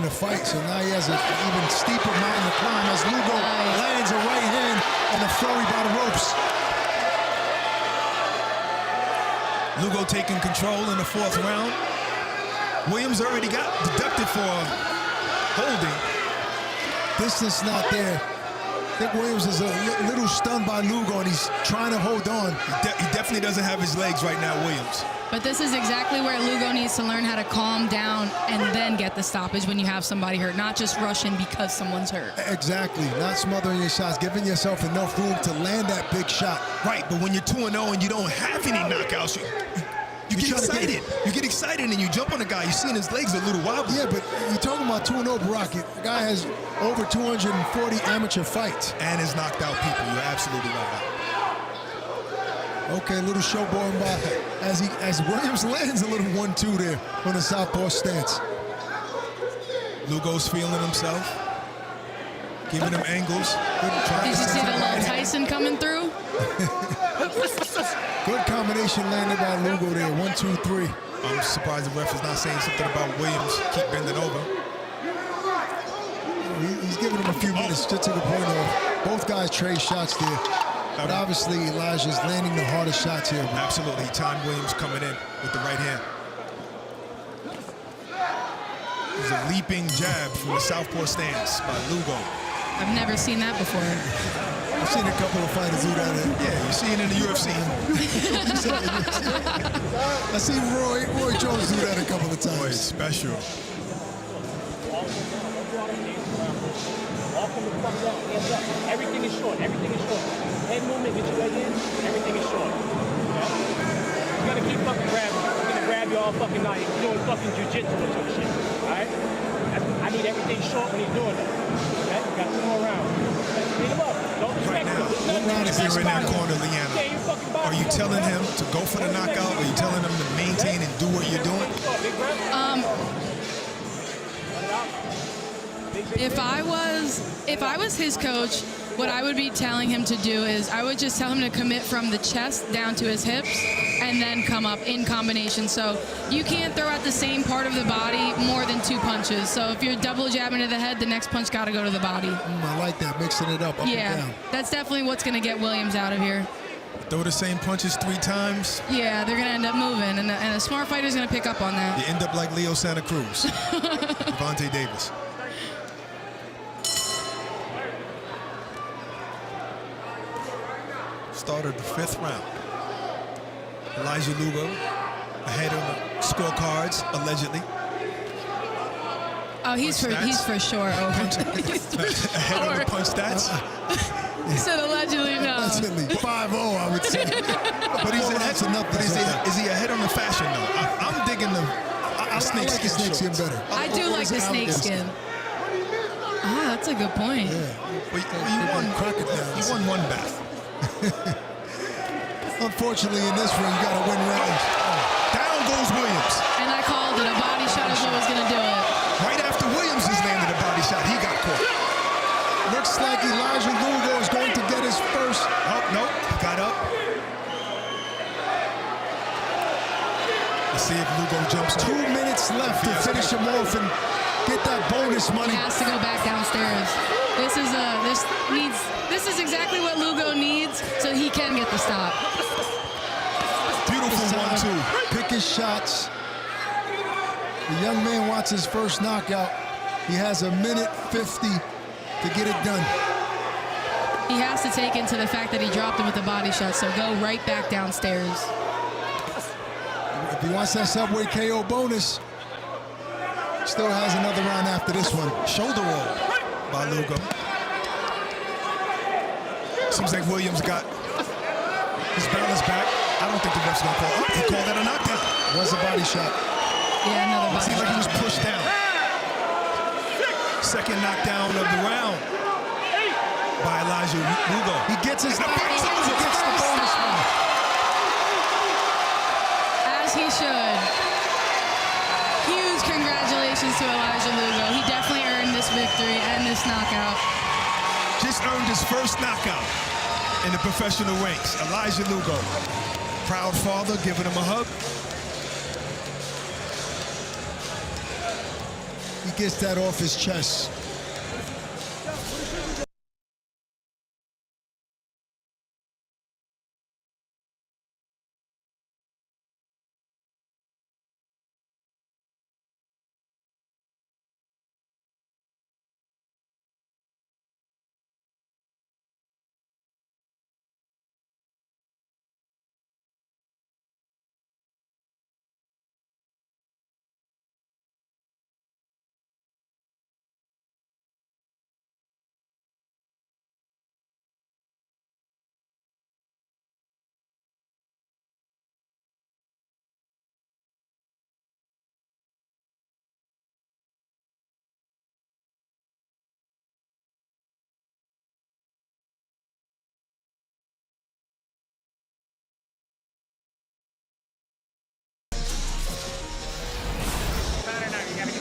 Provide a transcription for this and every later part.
the fight, so now he has an even steeper mountain to climb as Lugo lands a right hand and a flurry by the ropes. Lugo taking control in the 4th round. Williams already got deducted for holding. Distance not there. I think Williams is a little stunned by Lugo, and he's trying to hold on. He definitely doesn't have his legs right now, Williams. But this is exactly where Lugo needs to learn how to calm down and then get the stoppage when you have somebody hurt, not just rush in because someone's hurt. Exactly, not smothering your shots, giving yourself enough room to land that big shot. Right, but when you're 2-0 and you don't have any knockouts, you get excited. You get excited and you jump on the guy. You're seeing his legs a little wobbly. Yeah, but you're talking about 2-0 Barack. The guy has over 240 amateur fights. And has knocked out people. You're absolutely right. Okay, a little showboating by as Williams lands a little 1-2 there on the southpaw stance. Lugo's feeling himself, giving him angles. Did you see the little Tyson coming through? Good combination landed by Lugo there, 1-2-3. I'm surprised the ref is not saying something about Williams. Keep bending over. He's giving him a few minutes just to the point of both guys trade shots there. But obviously Elijah's landing the hardest shots here. Absolutely, Time Williams coming in with the right hand. There's a leaping jab from the southpaw stance by Lugo. I've never seen that before. I've seen a couple of fighters do that. Yeah, you see it in the UFC. I seen Roy Jones do that a couple of times. Boy, it's special. Walk from the front down, hands up. Everything is short, everything is short. Head movement, get your leg in, everything is short. Okay? You gotta keep fucking grabbing. You're gonna grab you all fucking night. You're doing fucking jujitsu or some shit. Alright? I need everything short when he's doing that. Okay? You got 2 more rounds. Beat him up. Don't Right respect now, him. if you're in that corner, Liana, are you telling him to go for the knockout? Or are you telling him to maintain and do what you're doing? If I was his coach, what I would be telling him to do is I would just tell him to commit from the chest down to his hips and then come up in combination. So you can't throw out the same part of the body more than 2 punches. So if you're double jabbing to the head, the next punch got to go to the body. I like that, mixing it up and down. That's definitely what's going to get Williams out of here. Throw the same punches 3 times. Yeah, they're going to end up moving, and a smart fighter's going to pick up on that. You end up like Leo Santa Cruz, Devontae Davis. Start of the 5th round. Elijah Lugo ahead on the scorecards, allegedly. Oh, he's for sure over. Ahead on the punch stats. He said allegedly, no. Allegedly, 5-0, I would say. But he's ahead. Is he ahead on the fashion though? I'm digging the snake skin. Snake skin better. I do like the snake skin. Ah, that's a good point. Yeah. Well, you won 1 bath. Unfortunately, in this ring, you got to win rounds. Down goes Williams. And I called it. A body shot is what was going to do it. Right after Williams has landed a body shot, he got caught. Looks like Elijah Lugo is going to get his first. Oh, nope, got up. Let's see if Lugo jumps. 2 minutes left to finish him off and get that bonus money. He has to go back downstairs. This is exactly what Lugo needs so he can get the stop. Beautiful 1-2. Pick his shots. The young man wants his first knockout. He has 1:50 to get it done. He has to take into the fact that he dropped him with the body shot, so go right back downstairs. If he wants that Subway KO bonus, still has another round after this one. Shoulder roll by Lugo. Seems like Williams got his balance back. I don't think the ref's gonna call. Oh, he called that a knockdown. Was a body shot. Yeah, another body shot. Seems like he was pushed down. Second knockdown of the round by Elijah Lugo. He gets his knockout. He gets the bonus one. As he should. Huge congratulations to Elijah Lugo. He definitely earned this victory and this knockout. Just earned his first knockout in the professional ranks. Elijah Lugo, proud father, giving him a hug. he gets that off his chest.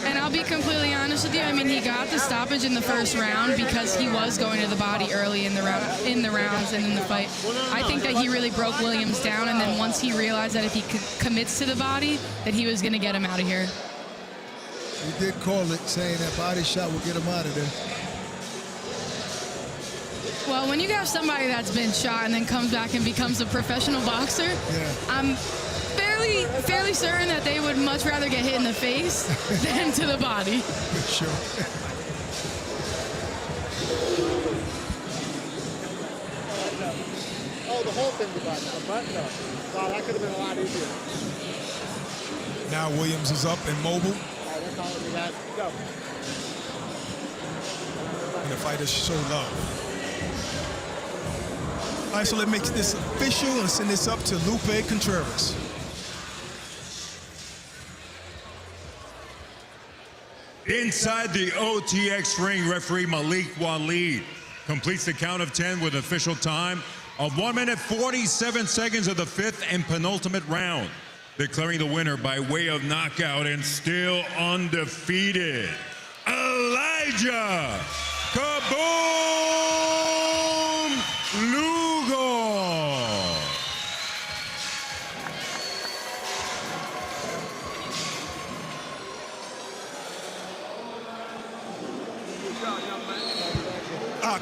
And I'll be completely honest with you. I mean, he got the stoppage in the first round because he was going to the body early in the rounds and in the fight. I think that he really broke Williams down, and then once he realized that if he commits to the body, that he was going to get him out of here. He did call it, saying that body shot will get him out of there. Well, when you have somebody that's been shot and then comes back and becomes a professional boxer, I'm fairly certain that they would much rather get hit in the face than to the body. Sure. Oh, the whole thing's about now, but no. Wow, that could have been a lot easier. Now Williams is up and mobile. All right, we're calling you guys. Go. And the fighters show love. All right, so let's make this official and send this up to Lupe Contreras. Inside the OTX ring, referee Malik Waleed completes the count of 10 with official time of 1 minute 47 seconds of the fifth and penultimate round, declaring the winner by way of knockout and still undefeated, Elijah Kaboom Lugo.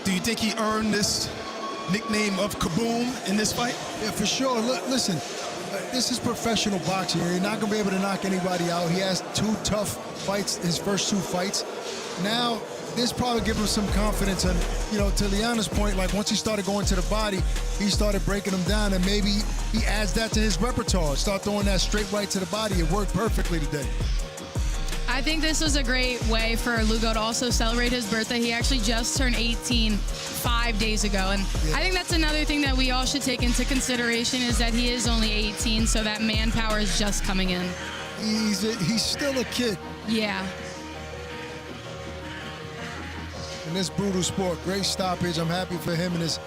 Do you think he earned this nickname of Kaboom in this fight? Yeah, for sure. Look, listen, this is professional boxing. You're not going to be able to knock anybody out. He has 2 tough fights, his first 2 fights. Now, this probably gives him some confidence. And, you know, to Liana's point, like once he started going to the body, he started breaking them down, and maybe he adds that to his repertoire. Start throwing that straight right to the body. It worked perfectly today. I think this was a great way for Lugo to also celebrate his birthday. He actually just turned 18 5 days ago. And I think that's another thing that we all should take into consideration is that he is only 18, so that manpower is just coming in. He's still a kid. Yeah. In this brutal sport, great stoppage. I'm happy for him and his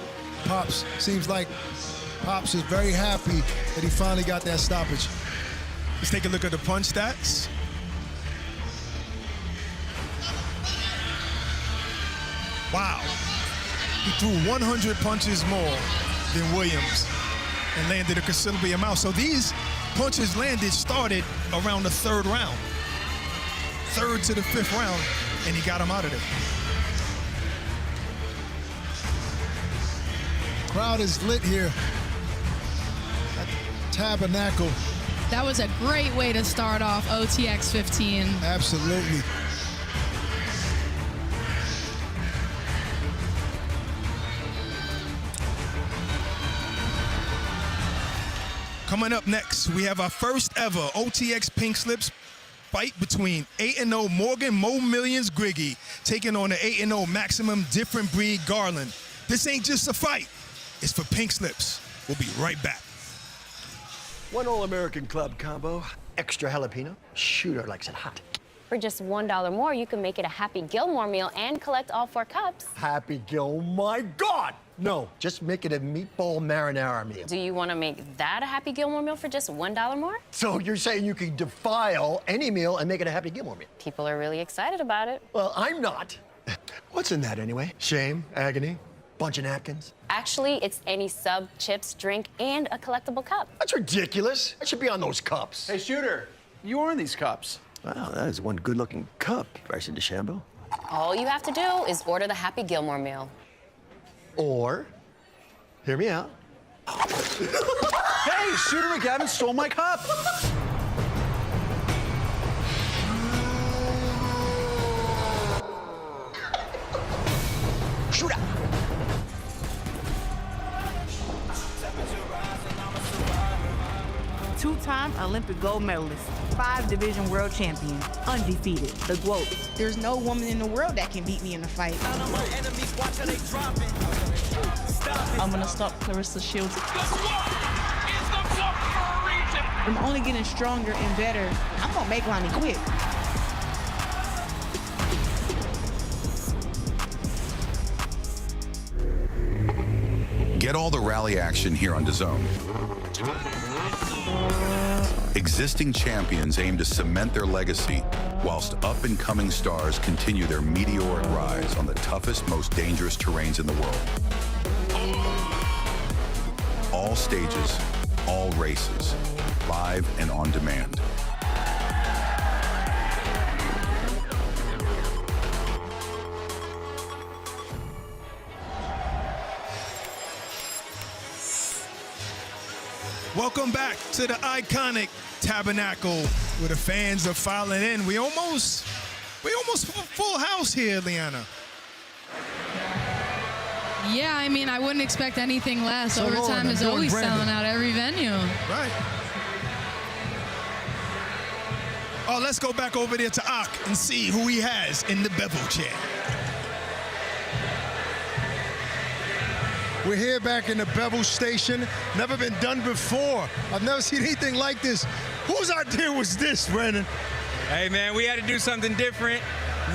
Pops. Seems like Pops is very happy that he finally got that stoppage. Let's take a look at the punch stats. Wow. He threw 100 punches more than Williams and landed a considerable amount. So these punches landed started around the 3rd round. 3rd to the 5th round, and he got him out of there. Crowd is lit here at the Tabernacle. That was a great way to start off OTX 15. Absolutely. Coming up next, we have our first ever OTX Pink Slips fight between 8-0 Morgan Mo Millions Griggie taking on the 8-0 Maximum Different Breed Garland. This ain't just a fight, it's for Pink Slips. We'll be right back. One All-American Club combo, extra jalapeno. Shooter likes it hot. For just $1 more, you can make it a Happy Gilmore meal and collect all 4 cups. Happy Gil, my God! No, just make it a meatball marinara meal. Do you want to make that a Happy Gilmore meal for just $1 more? So you're saying you can defile any meal and make it a Happy Gilmore meal? People are really excited about it. Well, I'm not. What's in that anyway? Shame, agony, bunch of napkins? Actually, it's any sub, chips, drink, and a collectible cup. That's ridiculous. I should be on those cups. Hey, Shooter, you earned these cups. Wow, that is one good-looking cup, Bryson DeChambeau. All you have to do is order the Happy Gilmore meal. Or, hear me out. Hey, Shooter McGavin stole my cup. Shooter. Two-time Olympic gold medalist, 5 division world champion, undefeated, the GOAT. There's no woman in the world that can beat me in a fight. I'm gonna stop Clarissa Shields. I'm only getting stronger and better. I'm gonna make Lonnie quit. Get all the rally action here on DAZN. Existing champions aim to cement their legacy, whilst up-and-coming stars continue their meteoric rise on the toughest, most dangerous terrains in the world. All stages, all races, live and on demand. Welcome back to the iconic Tabernacle, where the fans are filing in. We almost full house here, Liana. Yeah, I mean, I wouldn't expect anything less. So Overtime is always Brandon. selling out every venue. Right. Oh, let's go back over there to Ak and see who he has in the bevel chair. We're here back in the bevel station. Never been done before. I've never seen anything like this. Whose idea was this, Brandon? Hey, man, we had to do something different.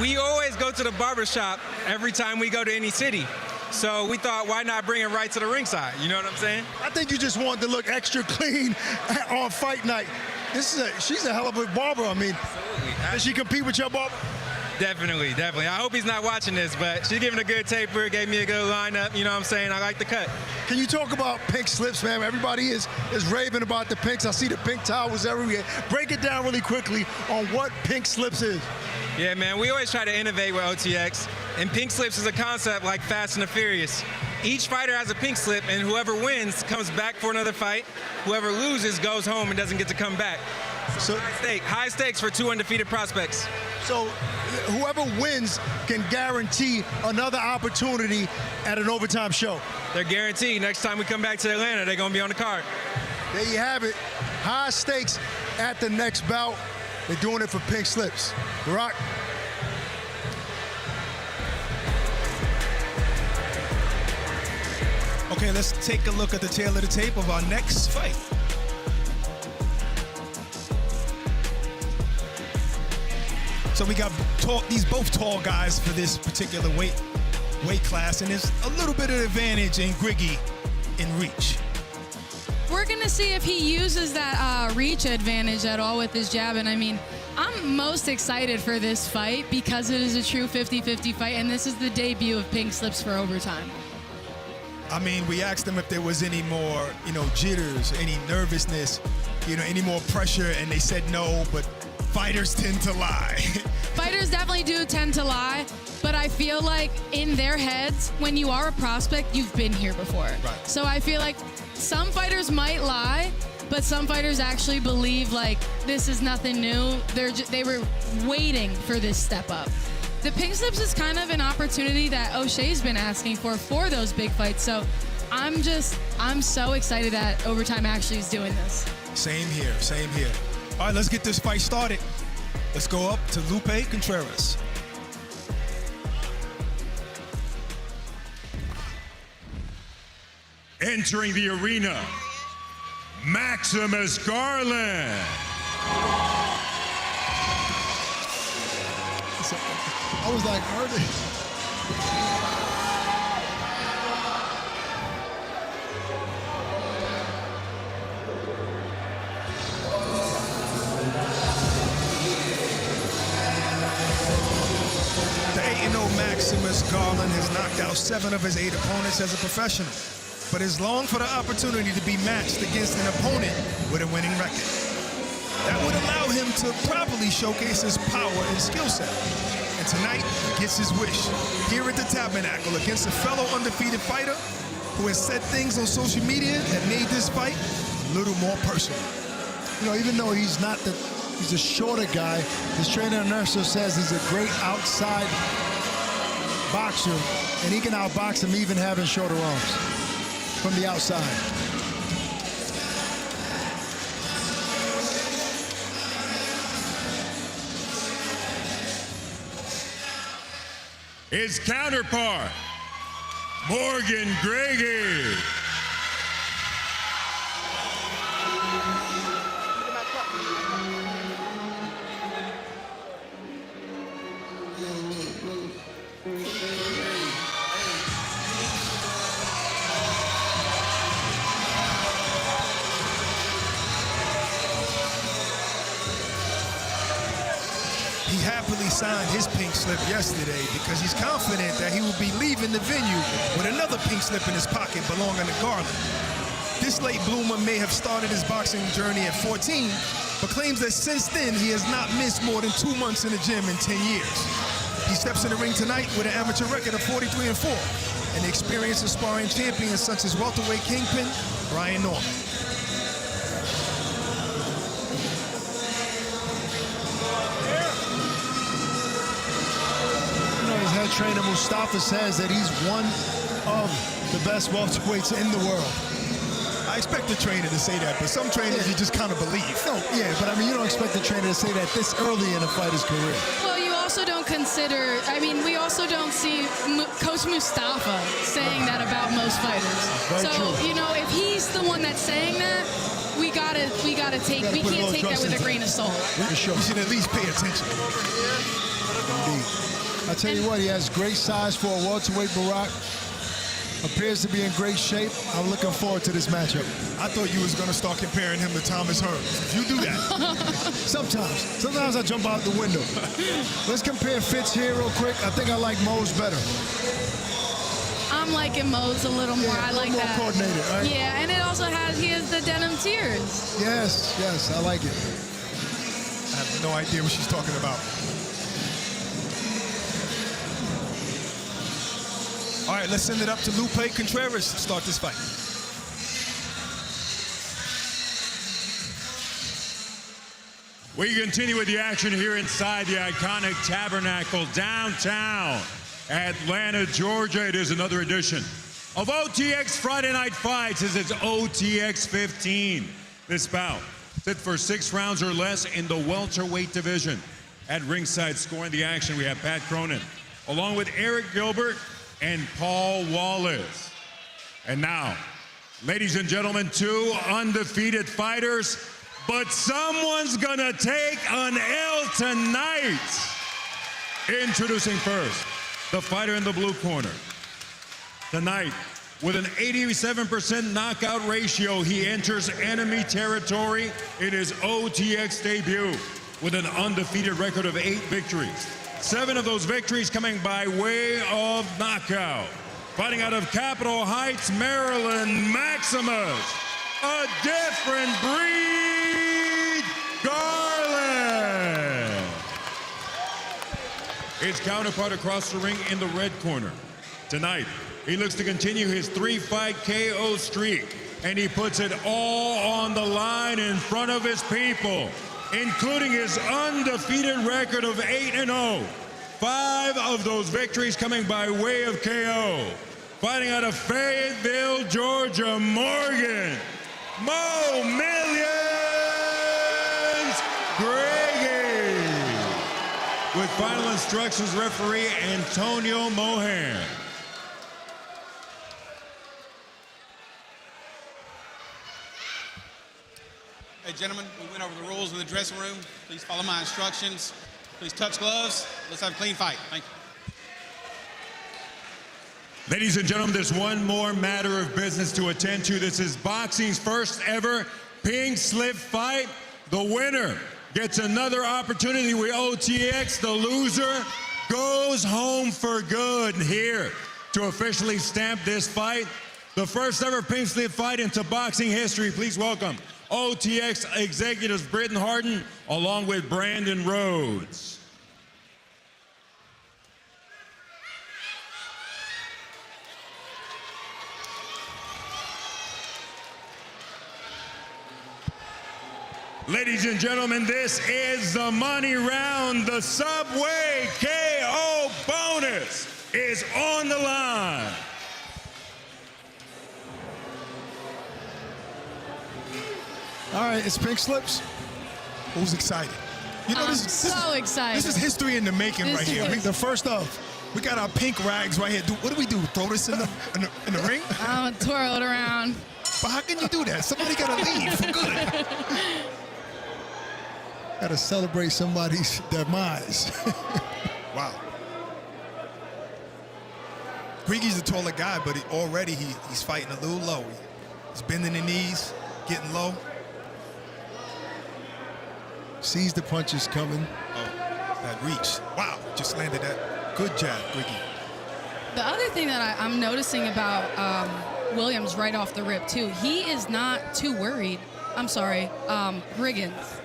We always go to the barbershop every time we go to any city. So we thought, why not bring it right to the ringside? You know what I'm saying? I think you just wanted to look extra clean on fight night. She's a hell of a barber. I mean, does she compete with your barber? Definitely, definitely. I hope he's not watching this, but she's giving a good taper, gave me a good lineup. You know what I'm saying? I like the cut. Can you talk about pink slips, man? Everybody is raving about the pinks. I see the pink towels everywhere. Break it down really quickly on what pink slips is. Yeah, man, we always try to innovate with OTX, and pink slips is a concept like Fast and the Furious. Each fighter has a pink slip, and whoever wins comes back for another fight. Whoever loses goes home and doesn't get to come back. So high stakes for 2 undefeated prospects. So whoever wins can guarantee another opportunity at an overtime show. They're guaranteed. Next time we come back to Atlanta, they're going to be on the card. There you have it. High stakes at the next bout. They're doing it for pink slips. Rock. Okay, let's take a look at the tail of the tape of our next fight. So we got these both tall guys for this particular weight class, and there's a little bit of advantage in Griggie in reach. We're going to see if he uses that reach advantage at all with his jab. And I mean, I'm most excited for this fight because it is a true 50-50 fight, and this is the debut of pink slips for overtime. I mean, we asked them if there was any more, jitters, any nervousness, any more pressure, and they said no, but fighters tend to lie. Fighters definitely do tend to lie, but I feel like in their heads, when you are a prospect, you've been here before. Right. So I feel like some fighters might lie, but some fighters actually believe like this is nothing new. They were waiting for this step up. The pink slips is kind of an opportunity that Oshae's been asking for those big fights. So I'm so excited that Overtime actually is doing this. Same here, same here. All right, let's get this fight started. Let's go up to Lupe Contreras. Entering the arena, Maximus Garland. I was like, early. The 8-0 Maximus Garland has knocked out 7 of his 8 opponents as a professional, but has longed for the opportunity to be matched against an opponent with a winning record. that would allow him to properly showcase his power and skill set. And tonight, he gets his wish here at the Tabernacle against a fellow undefeated fighter who has said things on social media that made this fight a little more personal. You know, even though he's a shorter guy, his trainer Nerso says he's a great outside boxer, and he can outbox him even having shorter arms from the outside. His counterpart, Morgan Griggie. He happily signed his pink slip yesterday because he's confident that he will be leaving the venue with another pink slip in his pocket belonging to Garland. This late bloomer may have started his boxing journey at 14, but claims that since then he has not missed more than 2 months in the gym in 10 years. He steps in the ring tonight with an amateur record of 43-4 and the experience of sparring champions such as welterweight kingpin Brian Norman. His head trainer Mustafa says that he's one of the best welterweights in the world. I expect the trainer to say that, but some trainers you just kind of believe. No, yeah, but I mean, you don't expect the trainer to say that this early in a fighter's career. Well, you also don't consider, I mean, we also don't see Coach Mustafa saying that about most fighters. Very so, true. you know, if he's the one that's saying that, we can't take that with a grain of salt. We should at least pay attention. Indeed. I tell you what, he has great size for a welterweight. Barack appears to be in great shape. I'm looking forward to this matchup. I thought you was going to start comparing him to Thomas Hearns. You do that. Sometimes I jump out the window. Let's compare fits here real quick. I think I like Mo's better. I'm liking Mo's a little more. I like more that. Coordinated, right? Yeah, and it also he has the denim tiers. Yes, I like it. I have no idea what she's talking about. All right, let's send it up to Lupe Contreras to start this fight. We continue with the action here inside the iconic Tabernacle downtown Atlanta, Georgia. It is another edition of OTX Friday Night Fights. This is OTX 15. This bout set for 6 rounds or less in the welterweight division. At ringside scoring the action, we have Pat Cronin, along with Eric Gilbert and Paul Wallace. And now, ladies and gentlemen, 2 undefeated fighters, but someone's gonna take an L tonight. Introducing first, the fighter in the blue corner. Tonight, with an 87% knockout ratio, he enters enemy territory in his OTX debut with an undefeated record of 8 victories. 7 of those victories coming by way of knockout. Fighting out of Capitol Heights, Maryland, Maximus, a different breed, Garland. His counterpart across the ring in the red corner. Tonight, he looks to continue his 3-fight KO streak, and he puts it all on the line in front of his people, including his undefeated record of 8-0. 5 of those victories coming by way of KO. Fighting out of Fayetteville, Georgia, Morgan, Mo Millions, Griggie. With final instructions, referee Antonio Mohan. Hey, gentlemen, we went over the rules in the dressing room. Please follow my instructions. Please touch gloves. Let's have a clean fight. Thank you. Ladies and gentlemen, there's one more matter of business to attend to. This is boxing's first ever pink slip fight. The winner gets another opportunity with OTX. The loser goes home for good. Here to officially stamp this fight, the first ever pink slip fight into boxing history. Please welcome OTX executives Britton Harden, along with Brandon Rhodes. Ladies and gentlemen, this is the money round. The Subway KO bonus is on the line. All right, it's pink slips. Who's excited? You know, I'm so excited. This is history in the making right here. The first of. We got our pink rags right here. What do we do? Throw this in the ring? I'm gonna twirl it around. But how can you do that? Somebody gotta leave for good. Gotta celebrate somebody's demise. Wow. Griggie's a taller guy, but he's fighting a little low. He's bending the knees, getting low. Sees the punches coming. Oh, that reach. Wow, just landed that. Good jab, Griggie. The other thing that I'm noticing about Williams right off the rip, too, he is not too worried. I'm sorry, Riggins,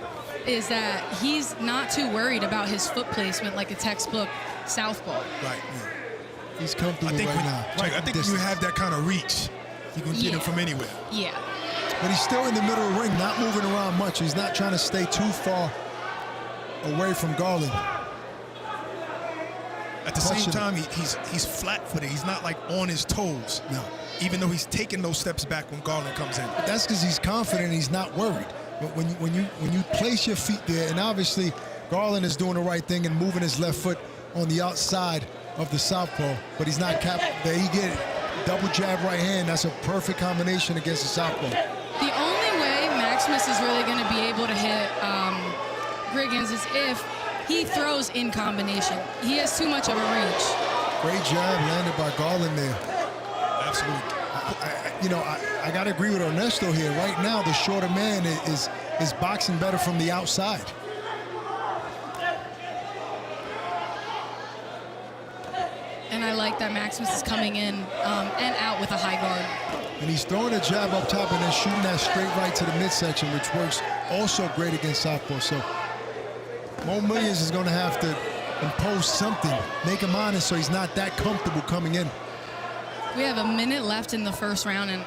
is that he's not too worried about his foot placement like a textbook southpaw. Right, yeah. He's comfortable right now. Right, I think when you have that kind of reach, you can get him from anywhere. Yeah. But he's still in the middle of the ring, not moving around much. He's not trying to stay too far away from Garland. At the same time, he's flat-footed. He's not like on his toes. No. Even though he's taking those steps back when Garland comes in. But that's because he's confident. He's not worried. But when you place your feet there, and obviously Garland is doing the right thing and moving his left foot on the outside of the southpaw, but he's not capped. There you get it. Double jab right hand. That's a perfect combination against the southpaw. The only way Maximus is really going to be able to hit Riggins is if he throws in combination. He has too much of a reach. Great jab landed by Garland there. Absolutely. I got to agree with Ernesto here. Right now, the shorter man is boxing better from the outside. And I like that Maximus is coming in and out with a high guard. And he's throwing a jab up top and then shooting that straight right to the midsection, which works also great against southpaw. So Mo Millions is going to have to impose something, make him honest so he's not that comfortable coming in. We have a minute left in the first round, and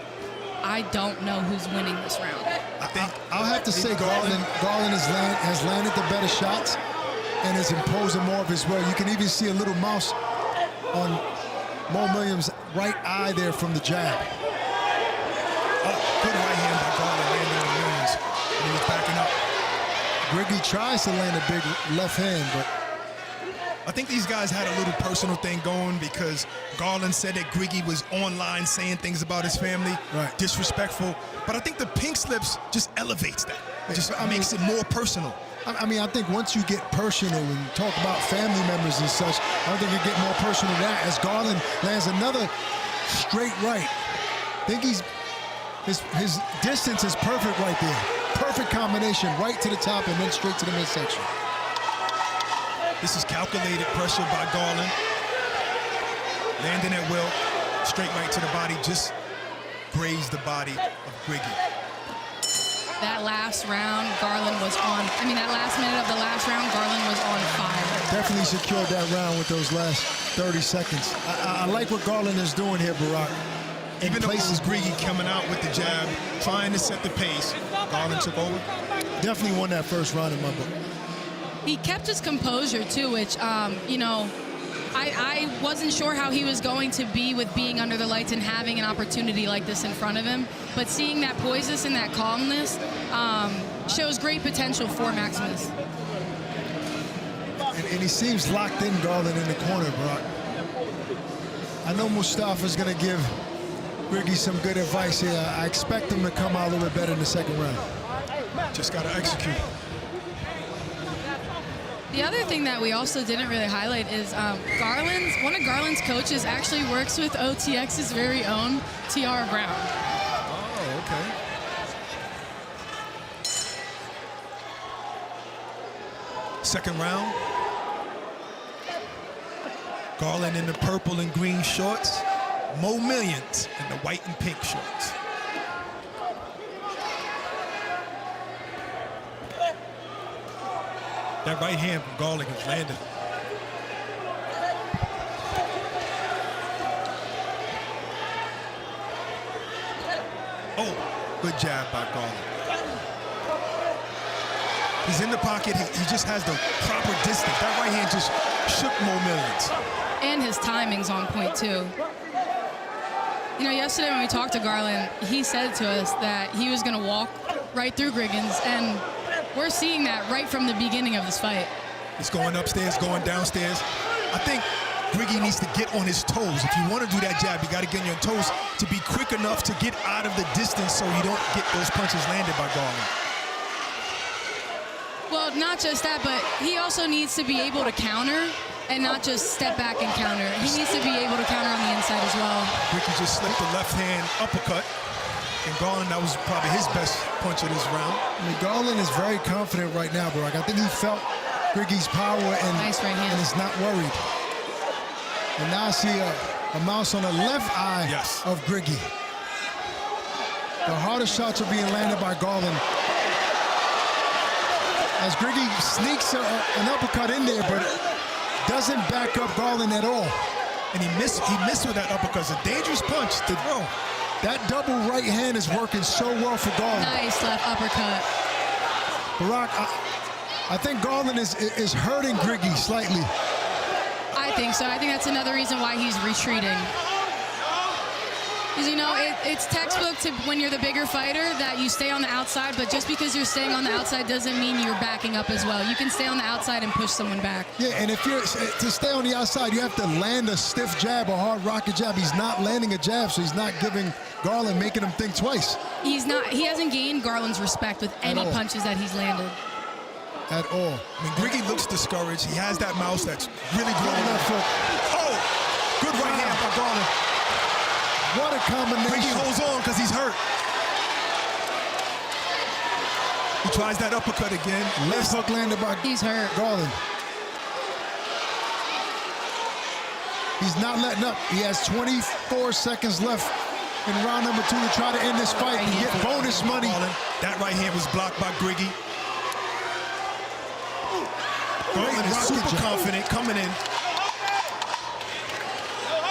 I don't know who's winning this round. I'll have to say Garland has landed the better shots and is imposing more of his will. You can even see a little mouse on Mo Milliams' right eye there from the jab. Oh, good right hand by Garland landing on Milliams. And he was backing up. Griggie tries to land a big left hand, but I think these guys had a little personal thing going because Garland said that Griggie was online saying things about his family, disrespectful. But I think the pink slips just elevates that. It just makes it more personal. I mean, I think once you get personal and talk about family members and such, I don't think you get more personal than that. As Garland lands another straight right. I think his distance is perfect right there. Perfect combination, right to the top and then straight to the midsection. This is calculated pressure by Garland. Landing at will, straight right to the body, just grazed the body of Griggie. That last round, Garland was on. I mean, that last minute of the last round, Garland was on fire. Definitely secured that round with those last 30 seconds. I like what Garland is doing here, Barack. Even though it was Griggie coming out with the jab, trying to set the pace, Garland took over. Definitely won that first round in my book. He kept his composure, too, which, I wasn't sure how he was going to be with being under the lights and having an opportunity like this in front of him. But seeing that poise and that calmness shows great potential for Maximus. And he seems locked in, Garland, in the corner, Brock. I know Mustafa's going to give Griggie some good advice here. I expect him to come out a little bit better in the second round. Just got to execute. The other thing that we also didn't really highlight is one of Garland's coaches actually works with OTX's very own T.R. Brown. Oh, okay. Second round. Garland in the purple and green shorts. Mo Millions in the white and pink shorts. That right hand from Garland has landed. Oh, good jab by Garland. He's in the pocket. He just has the proper distance. That right hand just shook Mo Millions. And his timing's on point, too. You know, yesterday when we talked to Garland, he said to us that he was going to walk right through Griggins, and we're seeing that right from the beginning of this fight. It's going upstairs, going downstairs. I think Griggie needs to get on his toes. If you want to do that jab, you got to get on your toes to be quick enough to get out of the distance so you don't get those punches landed by Garland. Well, not just that, but he also needs to be able to counter and not just step back and counter. He needs to be able to counter on the inside as well. Griggie just slipped the left hand uppercut. And Garland, that was probably his best punch of this round. I mean, Garland is very confident right now, Barack. I think he felt Griggie's power and, nice right hand. And is not worried. And now I see a mouse on the left eye of Griggie. The hardest shots are being landed by Garland. As Griggie sneaks an uppercut in there, but doesn't back up Garland at all. And he missed with that uppercut. It's a dangerous punch to throw. That double right hand is working so well for Garland. Nice left uppercut. Barack, I think Garland is hurting Griggie slightly. I think so. I think that's another reason why he's retreating. Because, you know, it's textbook to when you're the bigger fighter that you stay on the outside, but just because you're staying on the outside doesn't mean you're backing up as well. You can stay on the outside and push someone back. Yeah, and if you're to stay on the outside, you have to land a stiff jab, a hard rocket jab. He's not landing a jab, so he's not giving Garland, making him think twice. He hasn't gained Garland's respect with any punches that he's landed. At all. I mean, Griggie looks discouraged. He has that mouse that's really growing that foot. Oh, good right hand by Garland. What a combination. Griggie holds on because he's hurt. He tries that uppercut again. Left hook landed by Garland. He's not letting up. He has 24 seconds left in round number 2 to try to end this fight and get bonus money. That right hand was blocked by Griggie. Garland is super confident coming in.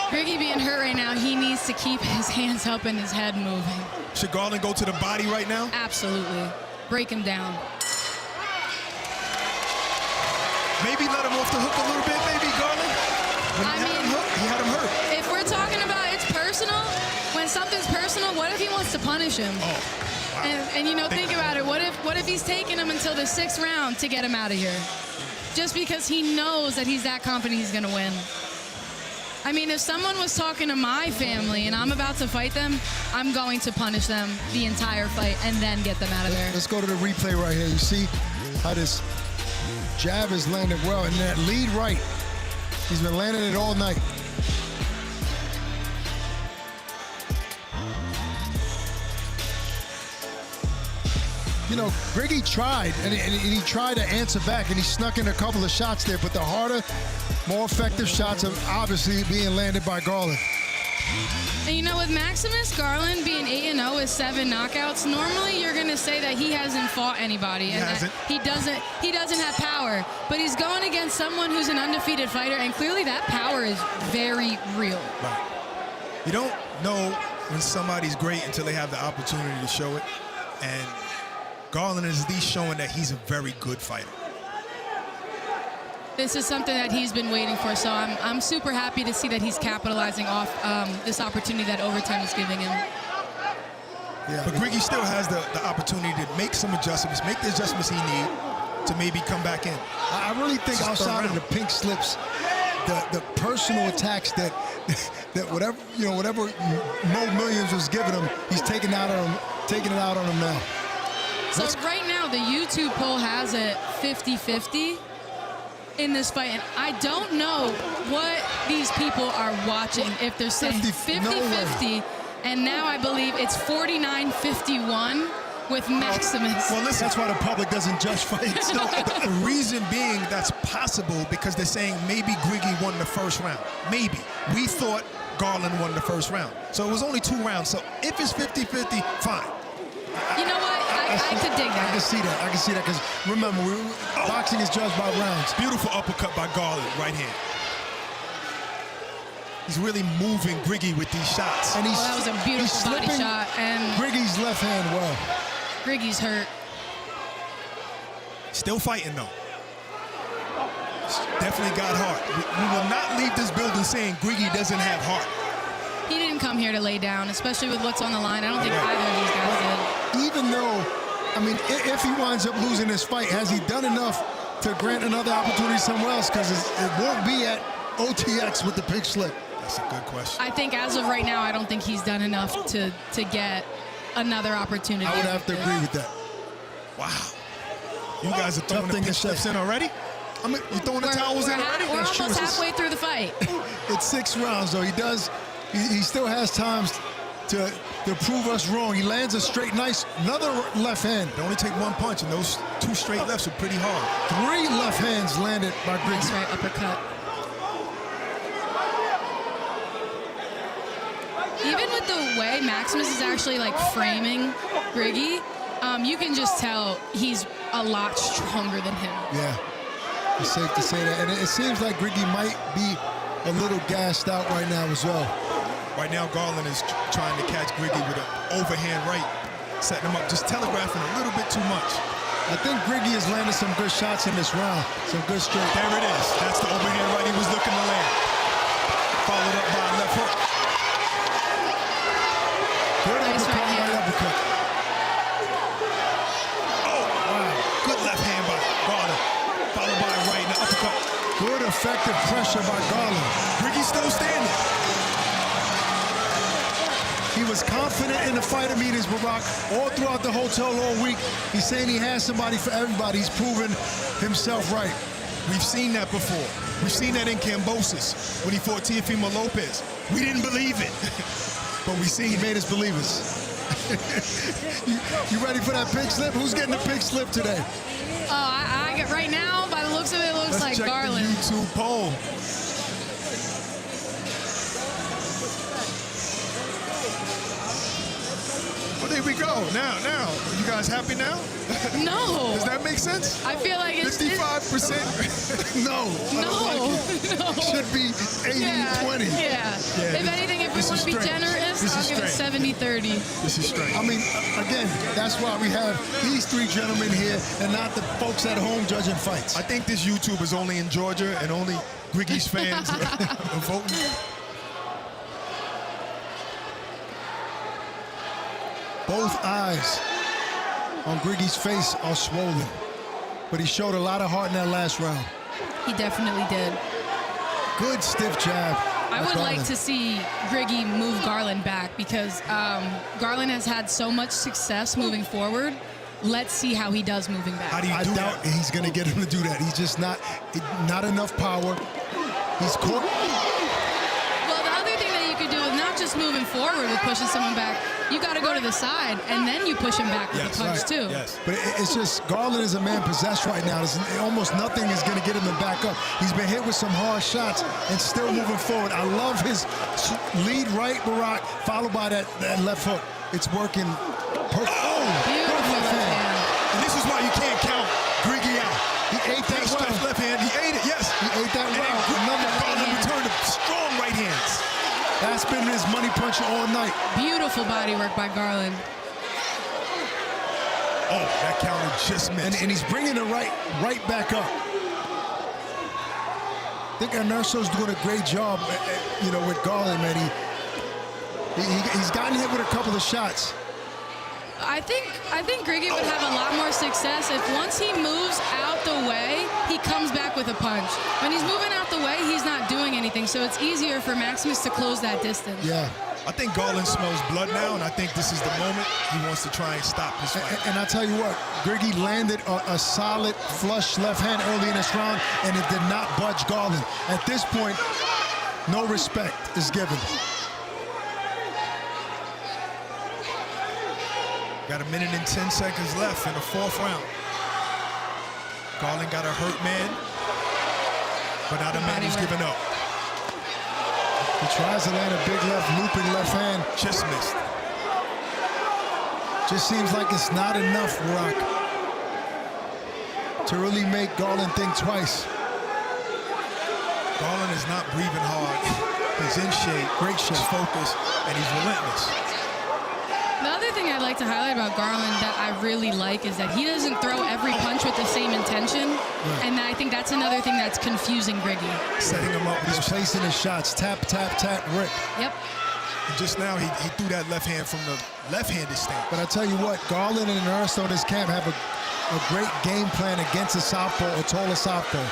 Griggie being hurt right now, he needs to keep his hands up and his head moving. Should Garland go to the body right now? Absolutely. Break him down. Maybe let him off the hook a little bit, maybe, Garland. He had him hurt. If we're talking about it's personal, when something's personal, what if he wants to punish him? And you know, think about it. What if he's taking him until the 6th round to get him out of here? Just because he knows that he's that confident he's gonna win. I mean, if someone was talking to my family and I'm about to fight them, I'm going to punish them the entire fight and then get them out of there. Let's go to the replay right here. You see how this jab is landed well, and that lead right, he's been landing it all night. You know, Griggie tried, and he tried to answer back, and he snuck in a couple of shots there, but the harder, more effective shots are obviously being landed by Garland. And you know, with Maximus, Garland being 8-0 with 7 knockouts, normally you're going to say that he hasn't fought anybody and that he doesn't have power. But he's going against someone who's an undefeated fighter, and clearly that power is very real. Right. You don't know when somebody's great until they have the opportunity to show it. And Garland is at least showing that he's a very good fighter. This is something that he's been waiting for, so I'm super happy to see that he's capitalizing off this opportunity that overtime is giving him. Yeah, but Griggie still has the opportunity to make some adjustments, make the adjustments he needs to maybe come back in. I really think outside of the pink slips, the personal attacks that whatever Mo Millions was giving him, he's taking it out on him now. So right now, the YouTube poll has it 50-50 in this fight, and I don't know what these people are watching, if they're saying 50-50, and now I believe it's 49-51 with Maximus. Well, listen, that's why the public doesn't judge fights. The reason being that's possible because they're saying maybe Griggie won the first round. Maybe. We thought Garland won the first round. So it was only 2 rounds. So if it's 50-50, fine. You know what? I could dig that. I can see that. I can see that because remember, boxing is judged by rounds. Beautiful uppercut by Garland, right hand. He's really moving Griggie with these shots. And that was a beautiful body shot. And Griggie's left hand well. Griggie's hurt. Still fighting though. Definitely got heart. We will not leave this building saying Griggie doesn't have heart. He didn't come here to lay down, especially with what's on the line. I don't think either of these guys did. Even though, I mean, if he winds up losing this fight, has he done enough to grant another opportunity somewhere else? Because it won't be at OTX with the pink slip. That's a good question. I think as of right now, I don't think he's done enough to get another opportunity. I would have to agree with that. Wow. You guys are throwing the pink slips in already? I mean, you throwing the towels in already? We're almost halfway through the fight. It's 6 rounds, though. He still has times to prove us wrong. He lands a straight, nice, another left hand. They only take 1 punch, and those 2 straight lefts are pretty hard. 3 left hands landed by Griggie. Nice right uppercut. Even with the way Maximus is actually like framing Griggie, you can just tell he's a lot stronger than him. Yeah, it's safe to say that. And it seems like Griggie might be a little gassed out right now as well. Right now, Garland is trying to catch Griggie with an overhand right, setting him up, just telegraphing a little bit too much. I think Griggie has landed some good shots in this round, some good straight. There it is. That's the overhand right he was looking to land. Followed up by a left hook. Good uppercut, right uppercut. Oh, wow. Good left hand by Garland. Followed by a right and an uppercut. Good effective pressure by Garland. Griggie's still standing. He was confident in the fighter meetings, Barack, all throughout the hotel all week. He's saying he has somebody for everybody. He's proven himself right. We've seen that before. We've seen that in Cambosis when he fought Teofimo Lopez. We didn't believe it, but we see he made us believers. you ready for that pink slip? Who's getting the pink slip today? Oh, I get right now, by the looks of it, looks like Garland. Let's check the YouTube poll. Well, there we go. Now, you guys happy now? No. Does that make sense? I feel like it's 55%. No. It should be 80-20. Yeah. If anything, if we want to be generous, I'll give it 70-30. This is straight. I mean, again, that's why we have these 3 gentlemen here and not the folks at home judging fights. I think this YouTube is only in Georgia and only Griggie's fans are voting. Both eyes on Griggie's face are swollen, but he showed a lot of heart in that last round. He definitely did. Good stiff jab. I would like to see Griggie move Garland back because Garland has had so much success moving forward. Let's see how he does moving back. How do you do that? I doubt he's going to get him to do that. He's just not enough power. He's caught. Well, the other thing that you could do is not just moving forward with pushing someone back. You got to go to the side, and then you push him back with the punch, too. Yes. But it's just Garland is a man possessed right now. Almost nothing is going to get him to back up. He's been hit with some hard shots and still moving forward. I love his lead right, Barack, followed by that left hook. It's working perfect. Oh, beautiful left hand. And this is why you can't count Griggie out. He ate that well. Left hand, he ate it, yes. He ate that well. Another Garland returned to strong right hands. That's been his money puncher all night. Beautiful body work by Garland. Oh, that counter just missed. And he's bringing the right back up. I think Inerso's doing a great job, with Garland, man. He's gotten hit with a couple of shots. I think Griggie would have a lot more success if once he moves out the way, he comes back with a punch. When he's moving out the way, he's not doing anything, so it's easier for Maximus to close that distance. Yeah. I think Garland smells blood now, and I think this is the moment he wants to try and stop this fight. And I tell you what, Griggie landed a solid flush left hand early in this round, and it did not budge Garland. At this point, no respect is given. Got 1 minute and 10 seconds left in the 4th round. Garland got a hurt man, but not a man who's giving up. He tries to land a big left, looping left hand. Just missed. Just seems like it's not enough, Rock, to really make Garland think twice. Garland is not breathing hard. He's in shape, great shape, focus, and he's relentless. The other thing I'd like to highlight about Garland that I really like is that he doesn't throw every punch with the same intention. Right. And I think that's another thing that's confusing Griggie. Setting him up, he's placing his shots. Tap, tap, tap, rip. Yep. And just now, he threw that left hand from the left-handed stance. But I tell you what, Garland and Aristote's camp have a great game plan against a southpaw or taller southpaw.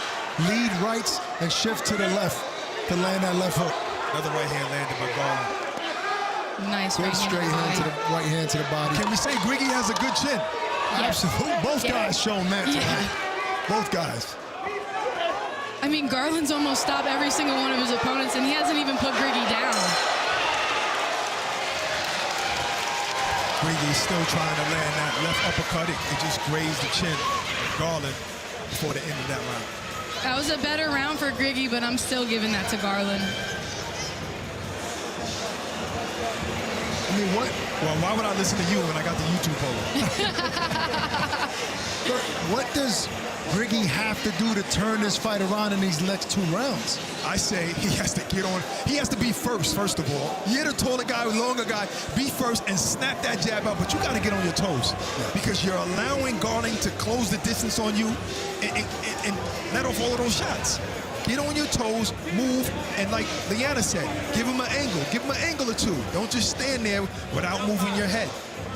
Lead rights and shift to the left to land that left hook. Another right hand landed by Garland. Nice good straight hand to the right hand to the body. Can we say Griggie has a good chin? Yeah. Absolutely. Both guys shown that tonight. Both guys. I mean, Garland's almost stopped every single one of his opponents, and he hasn't even put Griggie down. Griggie's still trying to land that left uppercut. It just grazed the chin of Garland before the end of that round. That was a better round for Griggie, but I'm still giving that to Garland. I mean, what? Well, why would I listen to you when I got the YouTube poll? What does Griggie have to do to turn this fight around in these next 2 rounds? I say he has to get on. He has to be first of all. You're the taller guy, longer guy. Be first and snap that jab out, but you got to get on your toes because you're allowing Garland to close the distance on you and let off all of those shots. Get on your toes, move, and like Liana said, give him an angle. Give him an angle or two. Don't just stand there without moving your head.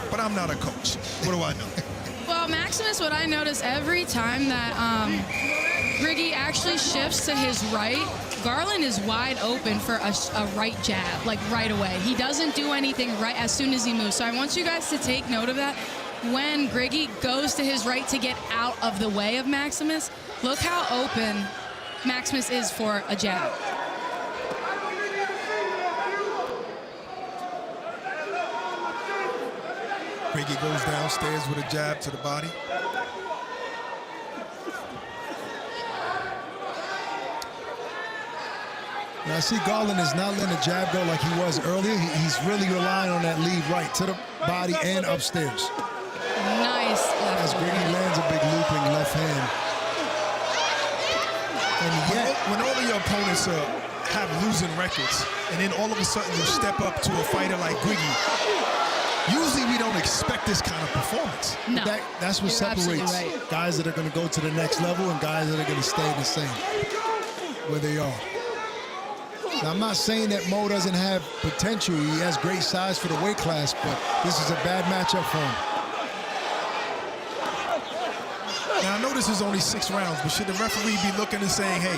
But I'm not a coach. What do I know? Well, Maximus, what I notice every time that Griggie actually shifts to his right, Garland is wide open for a right jab, like right away. He doesn't do anything right as soon as he moves. So I want you guys to take note of that. When Griggie goes to his right to get out of the way of Maximus, look how open Maximus is for a jab. Griggie goes downstairs with a jab to the body. Now, I see Garland is not letting the jab go like he was earlier. He's really relying on that lead right to the body and upstairs. Nice. As Griggie lands a big looping left hand. And yet, when all of your opponents have losing records, and then all of a sudden you step up to a fighter like Griggie, usually we don't expect this kind of performance. No. That's what separates guys that are going to go to the next level and guys that are going to stay the same where they are. Now, I'm not saying that Mo doesn't have potential. He has great size for the weight class, but this is a bad matchup for him. Now, I know this is only 6 rounds, but should the referee be looking and saying, hey,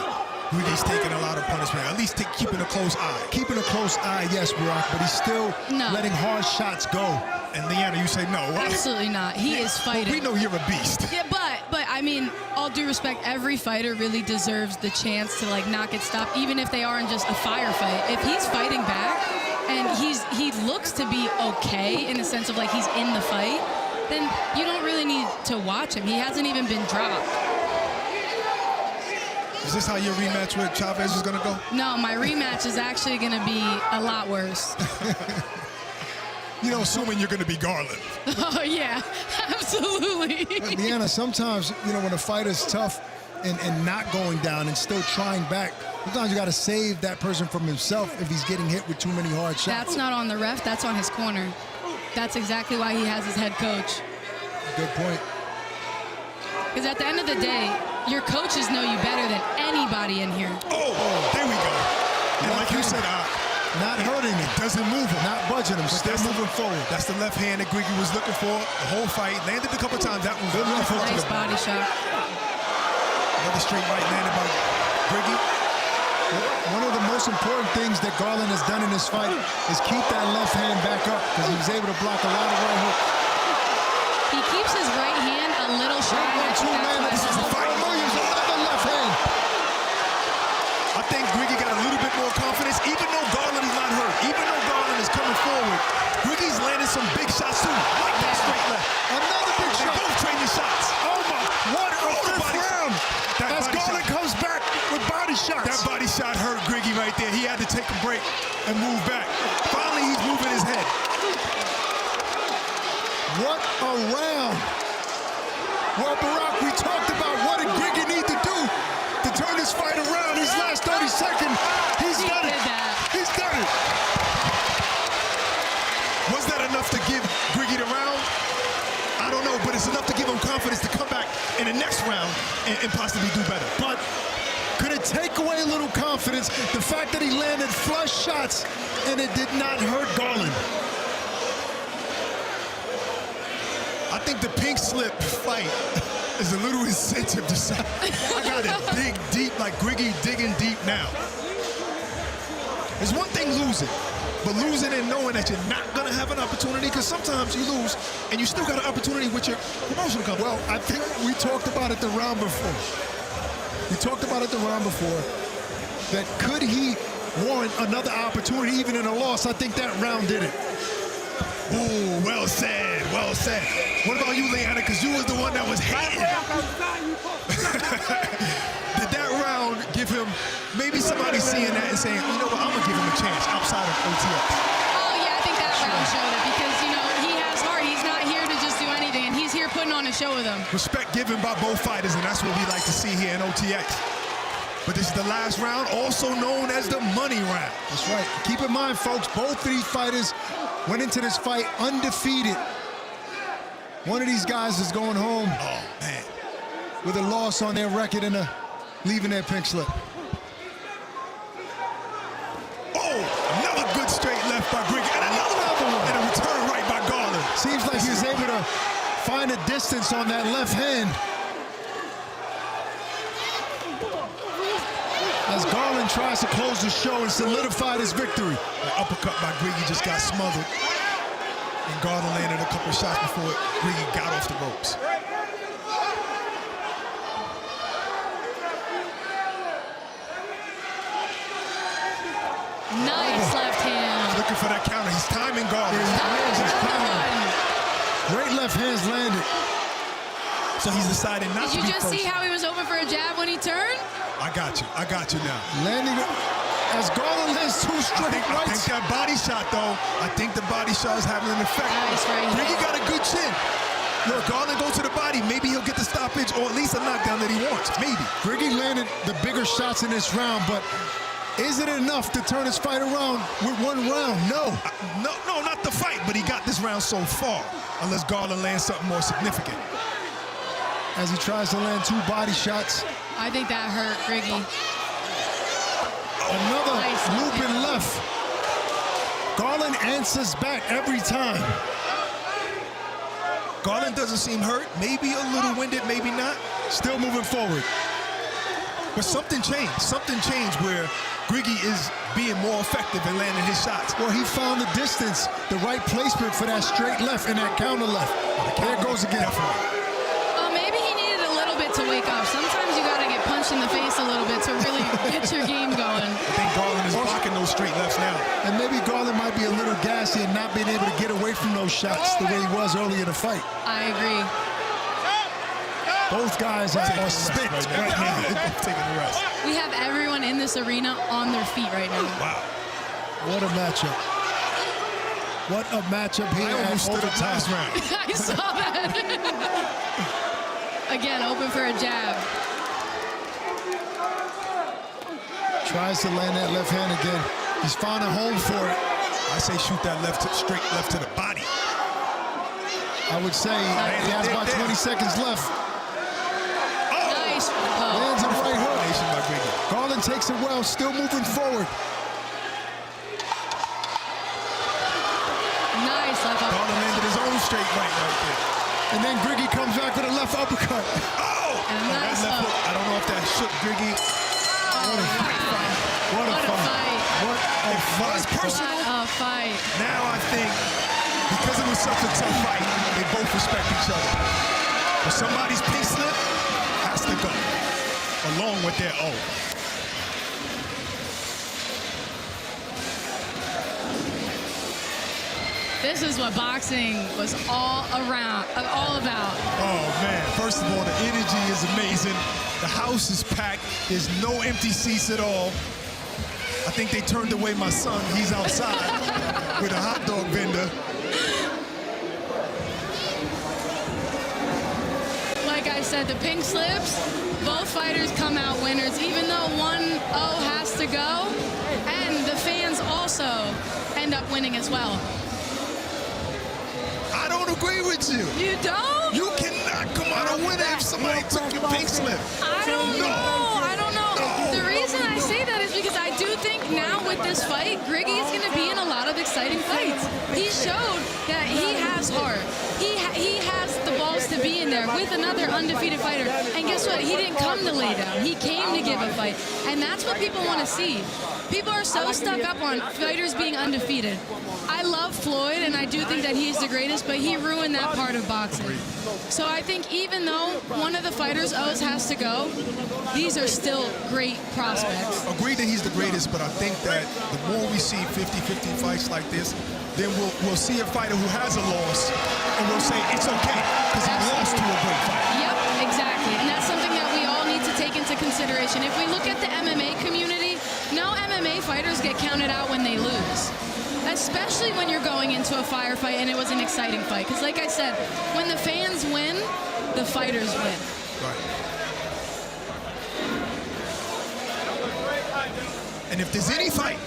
Griggie's taking a lot of punishment, at least keeping a close eye? Keeping a close eye, yes, Barack, but he's still letting hard shots go. And Liana, you say no. Absolutely not. He is fighting. Well, we know you're a beast. Yeah, but I mean, all due respect, every fighter really deserves the chance to like not get stopped, even if they are in just a firefight. If he's fighting back and he looks to be okay in the sense of like he's in the fight, then you don't really need to watch him. He hasn't even been dropped. Is this how your rematch with Chavez is going to go? No, my rematch is actually going to be a lot worse. You know, assuming you're going to be Garland. Oh, yeah, absolutely. But Liana, sometimes, you know, when a fighter's tough and not going down and still trying back, sometimes you got to save that person from himself if he's getting hit with too many hard shots. That's not on the ref. That's on his corner. That's exactly why he has his head coach. Good point. Because at the end of the day, your coaches know you better than anybody in here. Oh, there we go. And like you said, not hurting him. Doesn't move him. Not budging him. Still moving forward. That's the left hand that Griggie was looking for the whole fight. Landed a couple times. That was good left hook to nice the body shot. Another straight right landed by Griggie. One of the most important things that Garland has done in this fight is keep that left hand back up because he was able to block a lot of right hooks. He keeps his right hand a little shy. This is the fight. Williams, another left hand. I think Griggie got a little bit more confidence, even though Garland is not hurt. Even though Garland is coming forward, Griggie's landed some big shots too, like that straight left. Another big shot. They both trading shots. Oh my! What a fifth round! As Garland comes back with body shots. That body shot hurt Griggie right there. He had to take a break and move back. Finally, he's moving his head. What a round. Well, Barack, we talked about what did Griggie need to do to turn this fight around. These last 30 seconds, he's done it. He's done it. Was that enough to give Griggie the round? I don't know, but it's enough to give him confidence to come back in the next round and possibly do better. But could it take away a little confidence, the fact that he landed flush shots and it did not hurt Garland? I think the pink slip fight is a little incentive to say, I got to dig deep like Griggie digging deep now. It's one thing losing, but losing and knowing that you're not going to have an opportunity, because sometimes you lose and you still got an opportunity with your promotional company. Well, I think we talked about it the round before. That could he warrant another opportunity even in a loss? I think that round did it. Ooh, well said, well said. What about you, Leanna? Because you was the one that was hating. Did that round give him, maybe somebody seeing that and saying, you know what, I'm going to give him a chance outside of OTX? Oh, yeah, I think that round showed it because, you know, he has heart. He's not here to just do anything, and he's here putting on a show with them. Respect given by both fighters, and that's what we like to see here in OTX. But this is the last round, also known as the money round. That's right. Keep in mind, folks, both of these fighters went into this fight undefeated. One of these guys is going home with a loss on their record and leaving their pink slip. Oh, another good straight left by Griggie, and another one, and a return right by Garland. Seems like he was able to find a distance on that left hand. As Garland tries to close the show and solidify his victory. The uppercut by Griggie just got smothered. And Garland landed a couple of shots before Griggie got off the ropes. Nice left hand. Looking for that counter. He's timing Garland. Great left hands landed. So he's decided not to be Did you just first. see how he was open for a jab when he turned? I got you now. Landing as Garland lands two straight I think that body shot, though, I think the body shot is having an effect. Nice right here. Griggie got a good chin. Look, Garland goes to the body. Maybe he'll get the stoppage or at least a knockdown that he wants. Maybe. Griggie landed the bigger shots in this round, but is it enough to turn his fight around with one round? No. No, not the fight, but he got this round so far, unless Garland lands something more significant. As he tries to land two body shots. I think that hurt Griggie. Another Nice looping left. Garland answers back every time. Garland doesn't seem hurt. Maybe a little winded, maybe not. Still moving forward. But something changed. Something changed where Griggie is being more effective in landing his shots. Well, he found the distance, the right placement for that straight left and that counter left. There it goes again. Maybe he needed a little bit to wake up. Sometimes you got to get punched in the face a little bit to really get your game going. I think Garland is blocking those straight lefts now. And maybe Garland might be a little gassy and not being able to get away from those shots the way he was early in the fight. I agree. Both guys are spent right now. Taking the rest. We have everyone in this arena on their feet right now. Wow. What a matchup. What a matchup here at overtime. I saw that. Again, open for a jab. Tries to land that left hand again. He's found a home for it. I say shoot that straight left to the body. I would say he has about 20 seconds left. Nice. Lands a right hook. Garland takes it well, still moving forward. Nice left uppercut. Garland landed his own straight right there. And then Griggie comes back with a left uppercut. And a nice left hook. I don't know if that shook Griggie. What a fight. What a fight. What a fight. Personal. What a fight. Now I think, because it was such a tough fight, they both respect each other. But somebody's pink slip has to go, along with their own. This is what boxing was all about. Oh, man. First of all, the energy is amazing. The house is packed. There's no empty seats at all. I think they turned away my son. He's outside with a hot dog vendor. I said, the pink slips, both fighters come out winners, even though 1-0 has to go, and the fans also end up winning as well. I don't agree with you. You don't? You cannot come out a winner if somebody took your pink slip. I don't know. I don't know. The reason I say that is because I do think now with this fight, Griggie is going to be in a lot of exciting fights. He showed that he has heart. He has the balls to be in there with another undefeated fighter. And guess what? He didn't come to lay down. He came to give a fight. And that's what people want to see. People are so stuck up on fighters being undefeated. I love Floyd, and I do think that he's the greatest, but he ruined that part of boxing. So I think even though one of the fighters' O's has to go, these are still great prospects. Agreed that he's the greatest, but I think that the more we see 50-50 fights like this, then we'll see a fighter who has a loss, and we'll say it's okay because he lost to a great fighter. Yep, exactly. And that's something that we all need to take into consideration. If we look at the MMA community, no MMA fighters get counted out when they lose. Especially when you're going into a firefight and it was an exciting fight. Because like I said, when the fans win, the fighters win. Right. And if there's any fight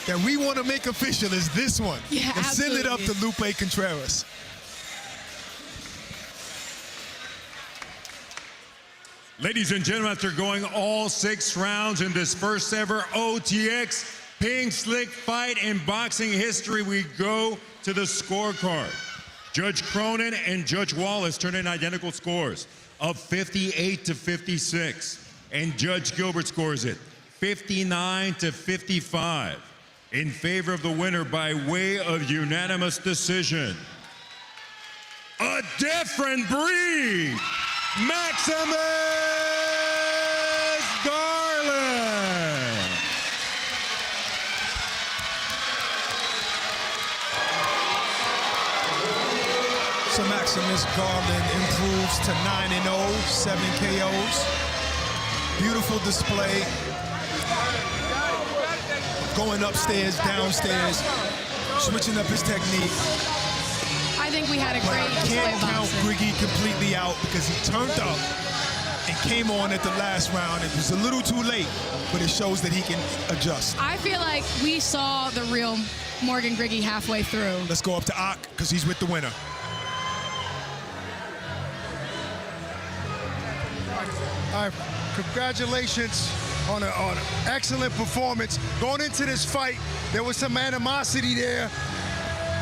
that we want to make official, is this one. Yeah, and send it up absolutely. to Lupe Contreras. Ladies and gentlemen, after going all 6 rounds in this first ever OTX Pink Slick fight in boxing history, we go to the scorecard. Judge Cronin and Judge Wallace turned in identical scores of 58-56. And Judge Gilbert scores it 59-55 in favor of the winner by way of unanimous decision. A different breed, Maximus Garland. So Maximus Garland improves to 9-0, 7 KOs. Beautiful display. Going upstairs, downstairs, switching up his technique. I think we had a But great I display can't of count boxing. Griggie completely out because he turned up and came on at the last round. It was a little too late, but it shows that he can adjust. I feel like we saw the real Morgan Griggie halfway through. Let's go up to Ak because he's with the winner. All right, congratulations on an excellent performance. Going into this fight, there was some animosity there.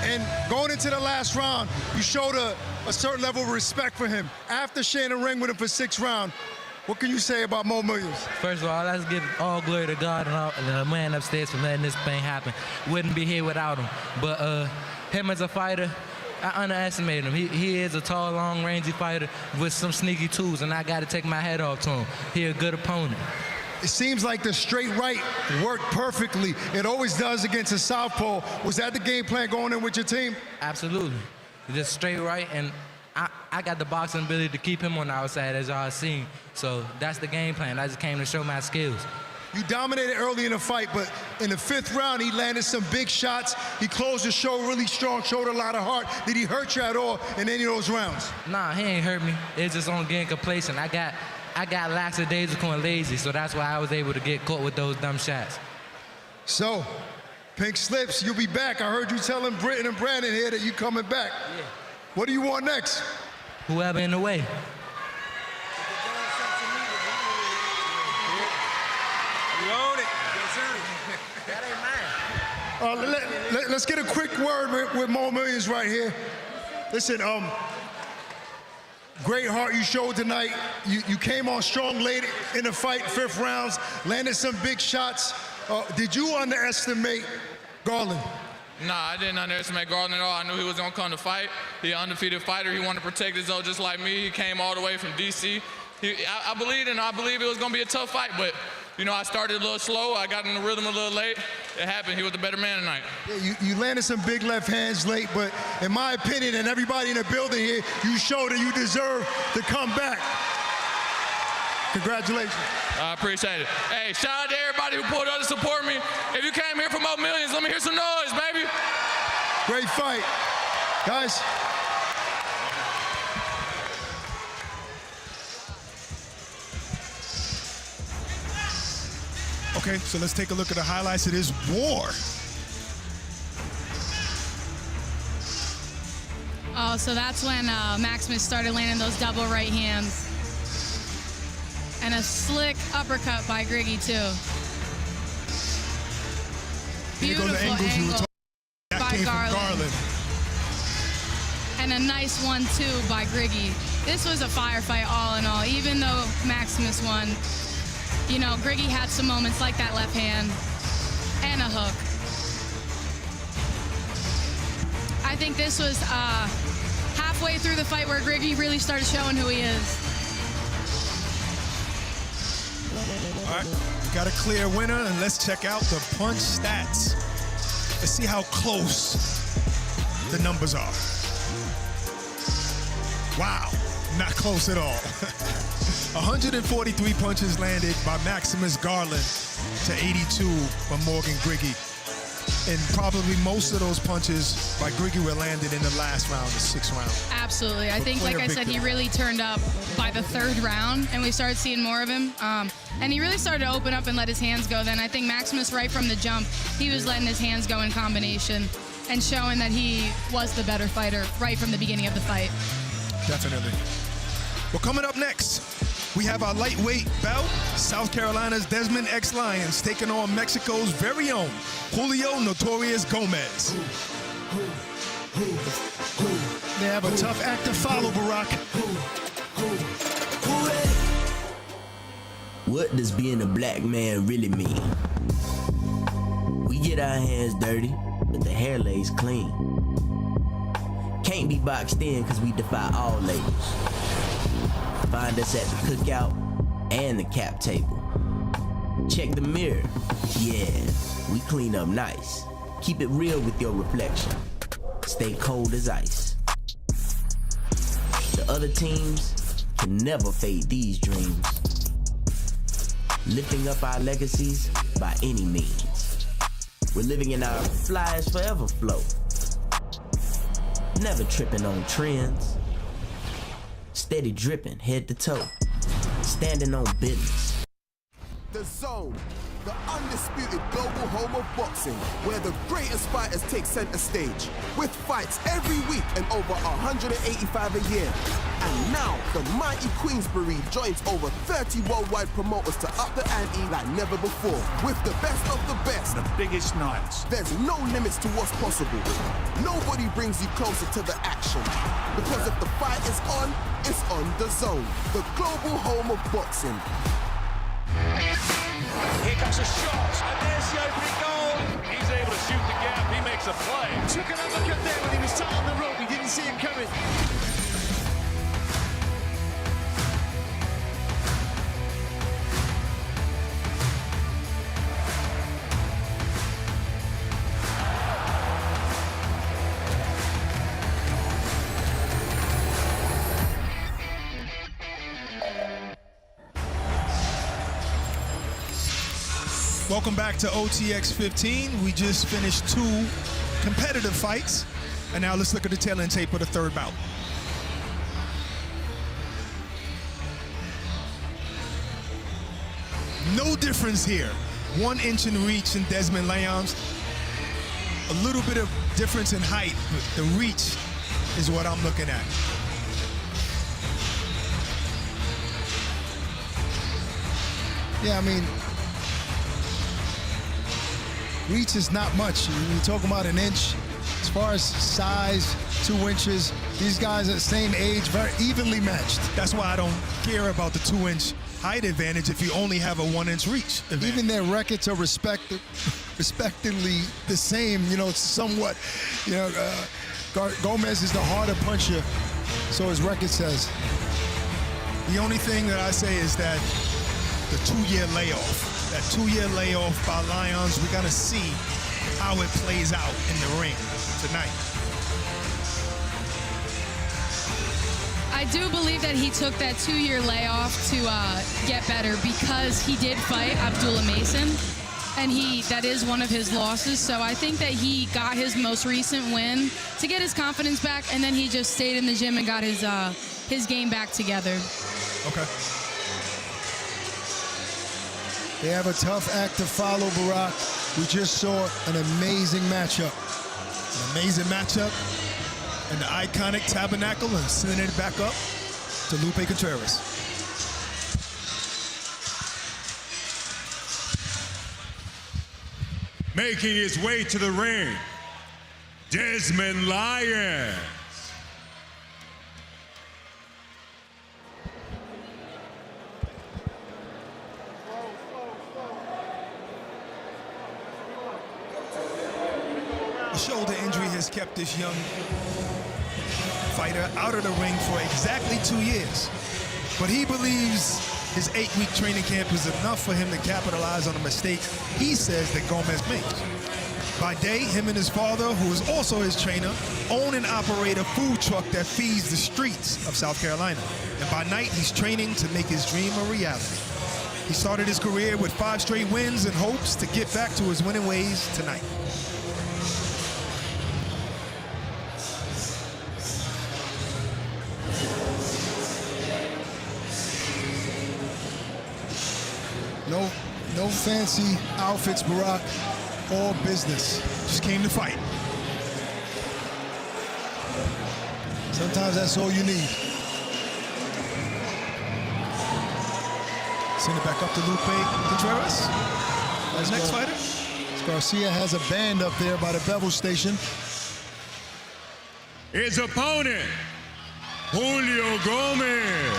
And going into the last round, you showed a certain level of respect for him. After sharing the ring with him for 6 rounds, what can you say about Mo Millions? First of all, let's give all glory to God and the man upstairs for letting this thing happen. Wouldn't be here without him. But him as a fighter, I underestimated him. He is a tall, long, rangy fighter with some sneaky tools, and I got to take my head off to him. He a good opponent. It seems like the straight right worked perfectly. It always does against a southpaw. Was that the game plan going in with your team? Absolutely. Just straight right, and I got the boxing ability to keep him on the outside, as y'all seen. So that's the game plan. I just came to show my skills. You dominated early in the fight, but in the 5th round, he landed some big shots. He closed the show really strong, showed a lot of heart. Did he hurt you at all in any of those rounds? Nah, he ain't hurt me. It's just on getting complacent. I got lackadaisical and lazy, so that's why I was able to get caught with those dumb shots. So, Pink Slips, you'll be back. I heard you telling Britton and Brandon here that you coming back. Yeah. What do you want next? Whoever in the way. You own it. Let's get a quick word with Mo Millions right here. Listen, great heart you showed tonight. You came on strong late in the fight, 5th rounds, landed some big shots. Did you underestimate Garland? Nah, I didn't underestimate Garland at all. I knew he was gonna come to fight. He's an undefeated fighter. He wanted to protect his own just like me. He came all the way from DC. I believed and I believe it was gonna be a tough fight, but you know, I started a little slow. I got in the rhythm a little late. It happened. He was the better man tonight. Yeah, you landed some big left hands late, but in my opinion, and everybody in the building here, you showed that you deserve to come back. Congratulations. I appreciate it. Hey, shout out to everybody who pulled up to support me. If you came here for Mo Millions, let me hear some noise, baby. Great fight. Guys. Okay, so let's take a look at the highlights of this war. Oh, so that's when Maximus started landing those double right hands. And a slick uppercut by Griggie, too. Beautiful angle by Garland. And a nice one, too, by Griggie. This was a firefight all in all. Even though Maximus won, you know, Griggie had some moments like that left hand and a hook. I think this was halfway through the fight where Griggie really started showing who he is. All right, we got a clear winner, and let's check out the punch stats. Let's see how close the numbers are. Wow, not close at all. 143 punches landed by Maximus Garland to 82 by Morgan Griggie. And probably most of those punches by Griggie were landed in the last round, the 6th round. Absolutely. I think, like I said, he really turned up by the 3rd round, and we started seeing more of him. And he really started to open up and let his hands go then. I think Maximus, right from the jump, he was letting his hands go in combination and showing that he was the better fighter right from the beginning of the fight. Definitely. Well, coming up next, we have our lightweight bout. South Carolina's Desmond X Lyons taking on Mexico's very own Julio Notorious Gomez. They have a tough act to follow, Barack. What does being a black man really mean? We get our hands dirty, but the hair lays clean. Can't be boxed in because we defy all labels. Find us at the cookout and the cap table. Check the mirror. Yeah, we clean up nice. Keep it real with your reflection. Stay cold as ice. The other teams can never fade these dreams. Lifting up our legacies by any means. We're living in our fly as forever flow. Never tripping on trends. Steady dripping head to toe. Standing on business. The Zone, the undisputed global home of boxing, where the greatest fighters take center stage, with fights every week and over 185 a year. And now, the mighty Queensberry joins over 30 worldwide promoters to up the ante like never before, with the best of the best. The biggest nights. There's no limits to what's possible. Nobody brings you closer to the action. Because if the fight is on, it's on The Zone, the global home of boxing. Here comes a shot, and there's the opening goal. He's able to shoot the gap, he makes a play. Took an uppercut there when he was tight on the rope, he didn't see him coming. Welcome back to OTX 15. We just finished 2 competitive fights, and now let's look at the tail end tape of the 3rd bout. No difference here. 1 inch in reach in Desmond Lyons. A little bit of difference in height, but the reach is what I'm looking at. Yeah, I mean, reach is not much. You're talking about an inch. As far as size, 2 inches, these guys are the same age, very evenly matched. That's why I don't care about the 2-inch height advantage if you only have a 1-inch reach advantage. Even their records are respectively the same, you know, somewhat. You know, Gomez is the harder puncher, so his record says. The only thing that I say is that the 2-year layoff. That 2-year layoff by Lyons, we gotta see how it plays out in the ring tonight. I do believe that he took that 2-year layoff to get better because he did fight Abdullah Mason, and that is one of his losses. So I think that he got his most recent win to get his confidence back, and then he just stayed in the gym and got his game back together. Okay. They have a tough act to follow, Barack. We just saw an amazing matchup. An amazing matchup. And the iconic Tabernacle, and sending it back up to Lupe Contreras. Making his way to the ring, Desmond Lyons. A shoulder injury has kept this young fighter out of the ring for exactly 2 years. But he believes his 8-week training camp is enough for him to capitalize on the mistakes he says that Gomez makes. By day, him and his father, who is also his trainer, own and operate a food truck that feeds the streets of South Carolina. And by night, he's training to make his dream a reality. He started his career with 5 straight wins and hopes to get back to his winning ways tonight. No fancy outfits, Barack. All business. Just came to fight. Sometimes that's all you need. Send it back up to Lupe Contreras. As next fighter. Garcia has a band up there by the Bevel station. His opponent, Julio Gomez.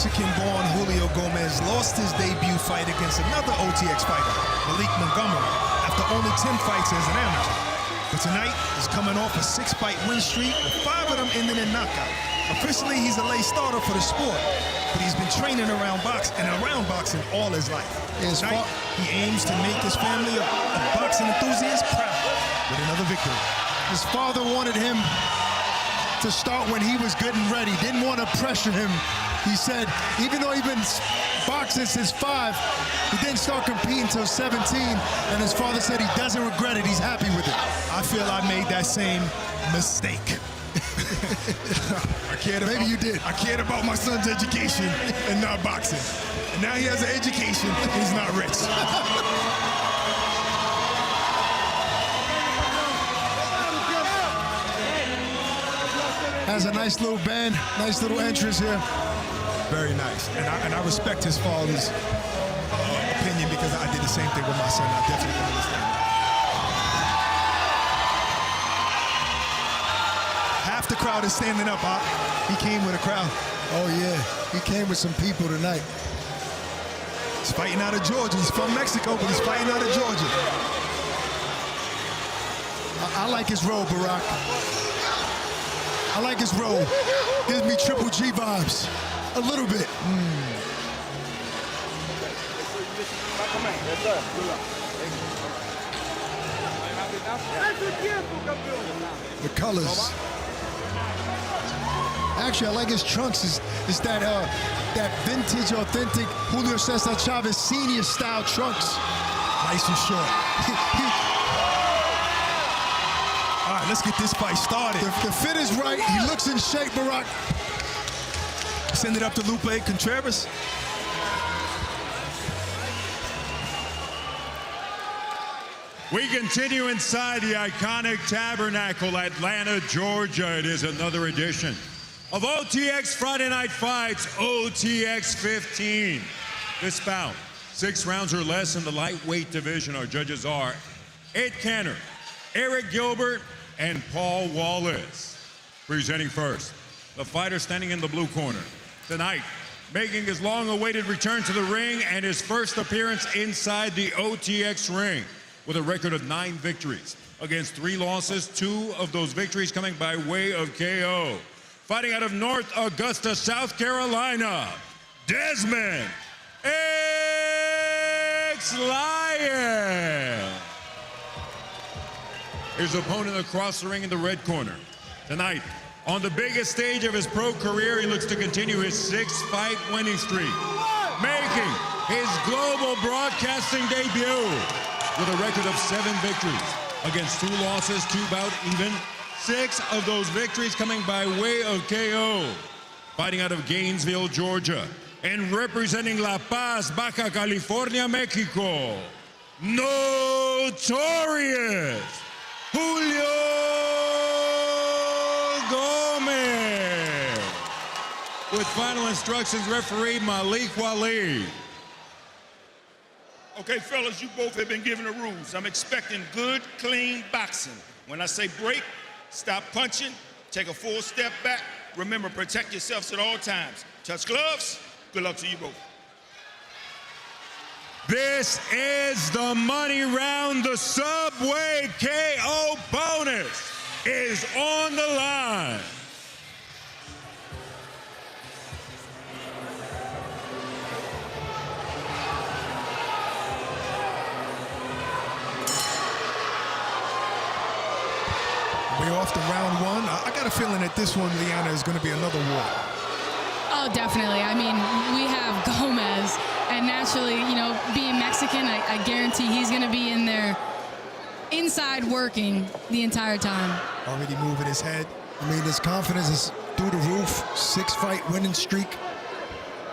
Mexican-born Julio Gomez lost his debut fight against another OTX fighter, Malik Montgomery, after only 10 fights as an amateur. But tonight, he's coming off a 6-fight win streak, with 5 of them ending in knockout. Officially, he's a late starter for the sport, but he's been training around boxing all his life. Tonight, he aims to make his family of boxing enthusiasts proud with another victory. His father wanted him to start when he was good and ready, didn't want to pressure him. He said, even though he's been boxing since 5, he didn't start competing until 17, and his father said he doesn't regret it, he's happy with it. I feel I made that same mistake. Maybe you did. I cared about my son's education and not boxing. And now he has an education and he's not rich. Has a nice little band, nice little entrance here. Very nice. And I respect his father's opinion, because I did the same thing with my son. I definitely can understand that. Half the crowd is standing up. He came with a crowd. Oh, yeah. He came with some people tonight. He's fighting out of Georgia. He's from Mexico, but he's fighting out of Georgia. I like his robe, Barack. I like his robe. Gives me Triple G vibes. A little bit. The colors. Actually, I like his trunks. It's that vintage, authentic Julio Cesar Chavez Senior style trunks. Nice and short. All right, let's get this fight started. The fit is right. He looks in shape, Barack. Send it up to Lupe Contreras. We continue inside the iconic Tabernacle, Atlanta, Georgia. It is another edition of OTX Friday Night Fights, OTX 15. This bout, 6 rounds or less in the lightweight division. Our judges are Ed Canner, Eric Gilbert, and Paul Wallace. Presenting first, the fighter standing in the blue corner. Tonight, making his long-awaited return to the ring and his first appearance inside the OTX ring, with a record of 9 victories against 3 losses, 2 of those victories coming by way of KO. Fighting out of North Augusta, South Carolina, Desmond X. Lyons. his opponent across the ring in the red corner. Tonight, on the biggest stage of his pro career, he looks to continue his 6-fight winning streak, making his global broadcasting debut with a record of 7 victories against 2 losses, 2 bout even. 6 of those victories coming by way of KO. Fighting out of Gainesville, Georgia, and representing La Paz, Baja California, Mexico, notorious Julio Gomez. With final instructions, referee Malik Waleed. Okay, fellas, you both have been given the rules. I'm expecting good, clean boxing. When I say break, stop punching, take a full step back. Remember, protect yourselves at all times. Touch gloves. Good luck to you both. This is the money round. The Subway KO bonus is on the line. We're off to round 1. I got a feeling that this one, Liana, is going to be another war. Oh, definitely. I mean, we have Gomez, and naturally, you know, being Mexican, I guarantee he's going to be in there inside working the entire time. Already moving his head. I mean, his confidence is through the roof. 6-fight winning streak.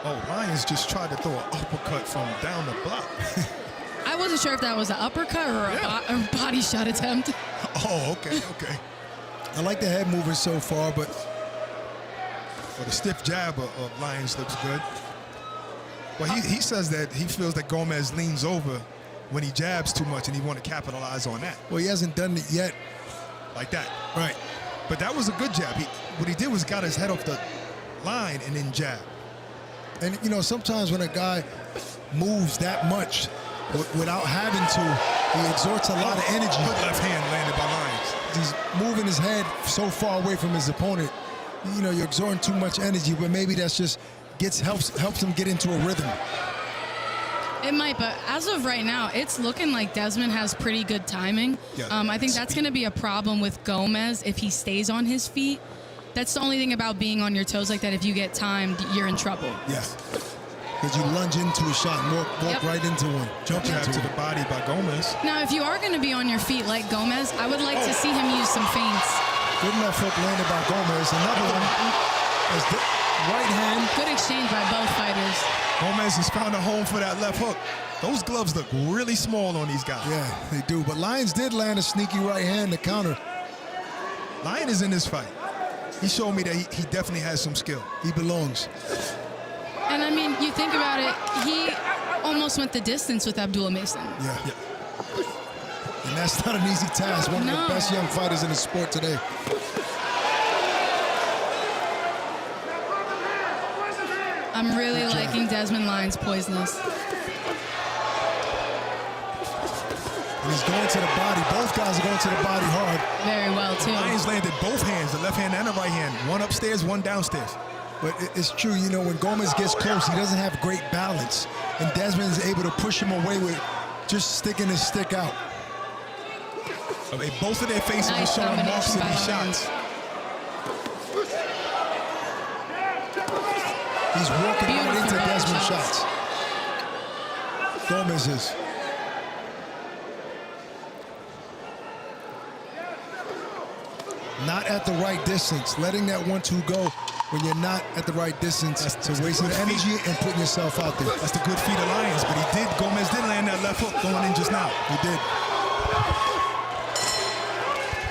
Oh, Lyons just tried to throw an uppercut from down the block. I wasn't sure if that was an uppercut or a body shot attempt. Oh, okay, okay. I like the head movement so far, but Well, the stiff jab of Lyons looks good. Well, he says that he feels that Gomez leans over when he jabs too much, and he want to capitalize on that. Well, he hasn't done it yet. Like that. Right. But that was a good jab. What he did was got his head off the line and then jab. And, you know, sometimes when a guy moves that much without having to, he exerts a lot of energy. Good left hand landed by Lyons. He's moving his head so far away from his opponent. You know, you're exerting too much energy, but maybe that's just helps him get into a rhythm. It might, but as of right now, it's looking like Desmond has pretty good timing. Yeah. I think that's going to be a problem with Gomez if he stays on his feet. That's the only thing about being on your toes like that. If you get timed, you're in trouble. Yeah. Because you lunge into a shot and walk right into one. Jump into the body by Gomez. Now, if you are going to be on your feet like Gomez, I would like to see him use some feints. Good enough hook landed by Gomez. Another one. As the right hand. Good exchange by both fighters. Gomez has found a home for that left hook. Those gloves look really small on these guys. Yeah, they do. But Lyons did land a sneaky right hand to counter. Lyons is in this fight. He showed me that he definitely has some skill. He belongs. And I mean, you think about it, he almost went the distance with Abdullah Mason. Yeah. And that's not an easy task. One of the best young fighters in the sport today. I'm really liking Desmond Lyons' poisonous. And he's going to the body. Both guys are going to the body hard. Very well, too. Lyons landed both hands, the left hand and the right hand. One upstairs, one downstairs. But it's true, you know, when Gomez gets close, he doesn't have great balance. And Desmond is able to push him away with just sticking his stick out. Okay, both of their faces are showing marks of these shots. He's walking right into Desmond's shots. Gomez is. Not at the right distance. Letting that 1-2 go when you're not at the right distance. So wasting energy and putting yourself out there. That's the good feet of Lyons, but Gomez did land that left hook going in just now. He did.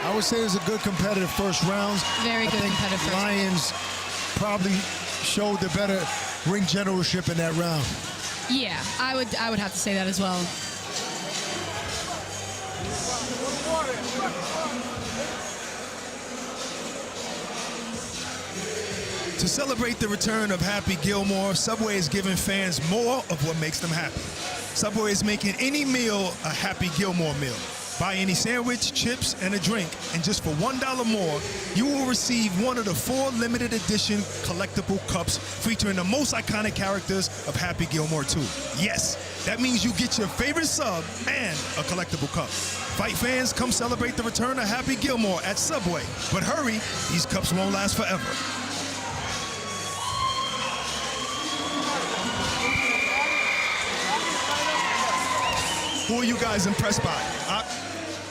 I would say it was a good competitive first round. Very good competitive first round. Lyons probably showed the better ring generalship in that round. Yeah, I would have to say that as well. To celebrate the return of Happy Gilmore, Subway is giving fans more of what makes them happy. Subway is making any meal a Happy Gilmore meal. Buy any sandwich, chips, and a drink, and just for $1 more, you will receive one of the 4 limited edition collectible cups featuring the most iconic characters of Happy Gilmore 2. Yes, that means you get your favorite sub and a collectible cup. Fight fans, come celebrate the return of Happy Gilmore at Subway. But hurry, these cups won't last forever. Who are you guys impressed by?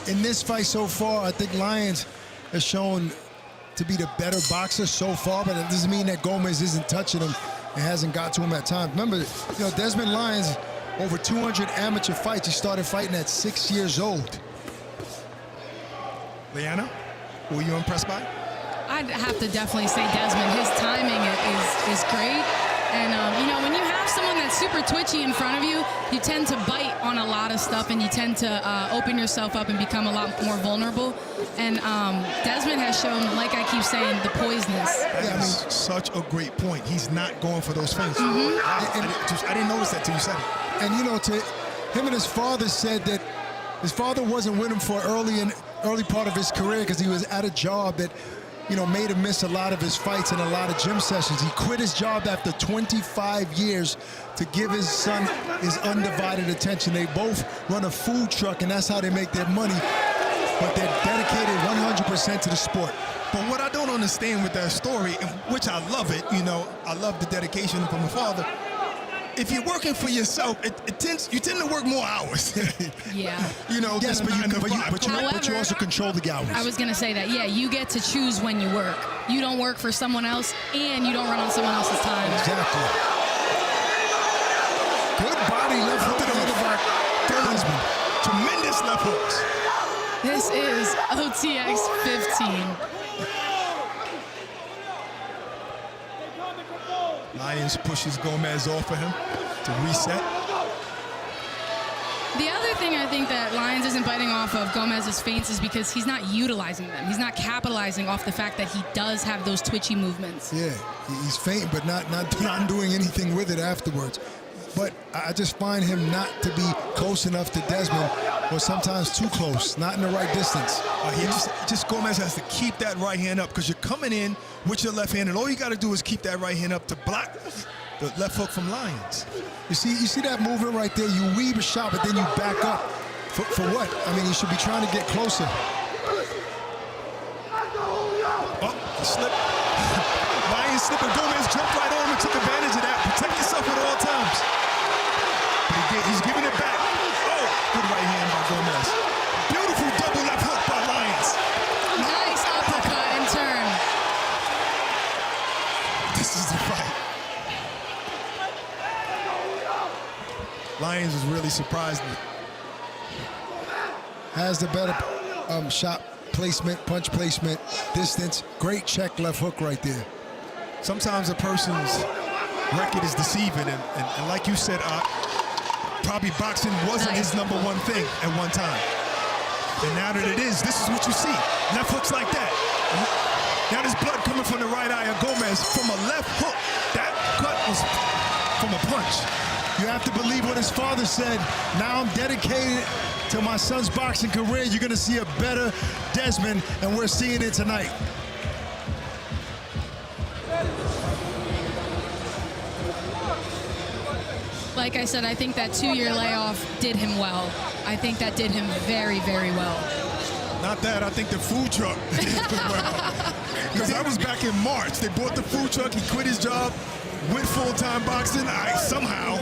In this fight so far, I think Lyons has shown to be the better boxer so far, but it doesn't mean that Gomez isn't touching him and hasn't got to him at times. Remember, Desmond Lyons, over 200 amateur fights. He started fighting at 6 years old. Leanna, who are you impressed by? I'd have to definitely say Desmond. His timing is great. And, when you have someone that's super twitchy in front of you, you tend to bite on a lot of stuff and you tend to open yourself up and become a lot more vulnerable. And Desmond has shown, like I keep saying, the poisonous. That is such a great point. He's not going for those feints. I didn't notice that till you said it. And, to him and his father said that his father wasn't with him for early part of his career because he was at a job that made him miss a lot of his fights and a lot of gym sessions. He quit his job after 25 years to give his son his undivided attention. They both run a food truck, and that's how they make their money. But they're dedicated 100% to the sport. But what I don't understand with that story, which I love it, I love the dedication from the father. If you're working for yourself, you tend to work more hours. Yeah. Yes, but you also control the hours. I was going to say that. Yeah, you get to choose when you work. You don't work for someone else, and you don't run on someone else's time. Exactly. Good body left hook to the head of our Desmond. Tremendous left hooks. This is OTX 15. Lyons pushes Gomez off of him to reset. The other thing I think that Lyons isn't biting off of Gomez's feints is because he's not utilizing them. He's not capitalizing off the fact that he does have those twitchy movements. Yeah, he's feinting, but not doing anything with it afterwards. But I just find him not to be close enough to Desmond, or sometimes too close, not in the right distance. Gomez has to keep that right hand up because you're coming in with your left hand, and all you got to do is keep that right hand up to block the left hook from Lyons. You see that movement right there? You weave a shot, but then you back up. For what? I mean, you should be trying to get closer. Oh, slip. Lyons slipping. Gomez jumped right on him and took advantage of that. Protect yourself at all times. But he's giving it back. Oh, good right hand by Gomez. Beautiful double left hook by Lyons. Nice uppercut and turn. This is the fight. Lyons was really surprised me. Has the better shot placement, punch placement, distance. Great check left hook right there. Sometimes a person's record is deceiving, and like you said, probably boxing wasn't his #1 thing at one time. And now that it is, this is what you see. Left hooks like that. Now there's blood coming from the right eye of Gomez from a left hook. That cut was from a punch. You have to believe what his father said. Now I'm dedicated to my son's boxing career. You're going to see a better Desmond, and we're seeing it tonight. Like I said, I think that 2-year layoff did him well. I think that did him very, very well. Not that, I think the food truck did him well. Because I was back in March. They bought the food truck, he quit his job, went full-time boxing, somehow,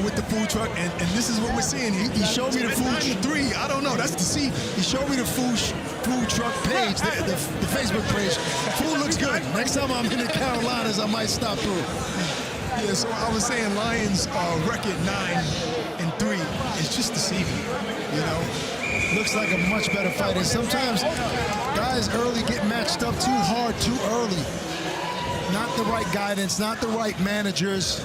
with the food truck, and this is what we're seeing. He showed me the food 93. I don't know, that's deceiving. He showed me the food truck page, the Facebook page. Food looks good. Next time I'm in the Carolinas, I might stop through. Yeah, so I was saying Lyons' record 9-3 is just deceiving, Looks like a much better fight. And sometimes guys early get matched up too hard, too early. Not the right guidance, not the right managers.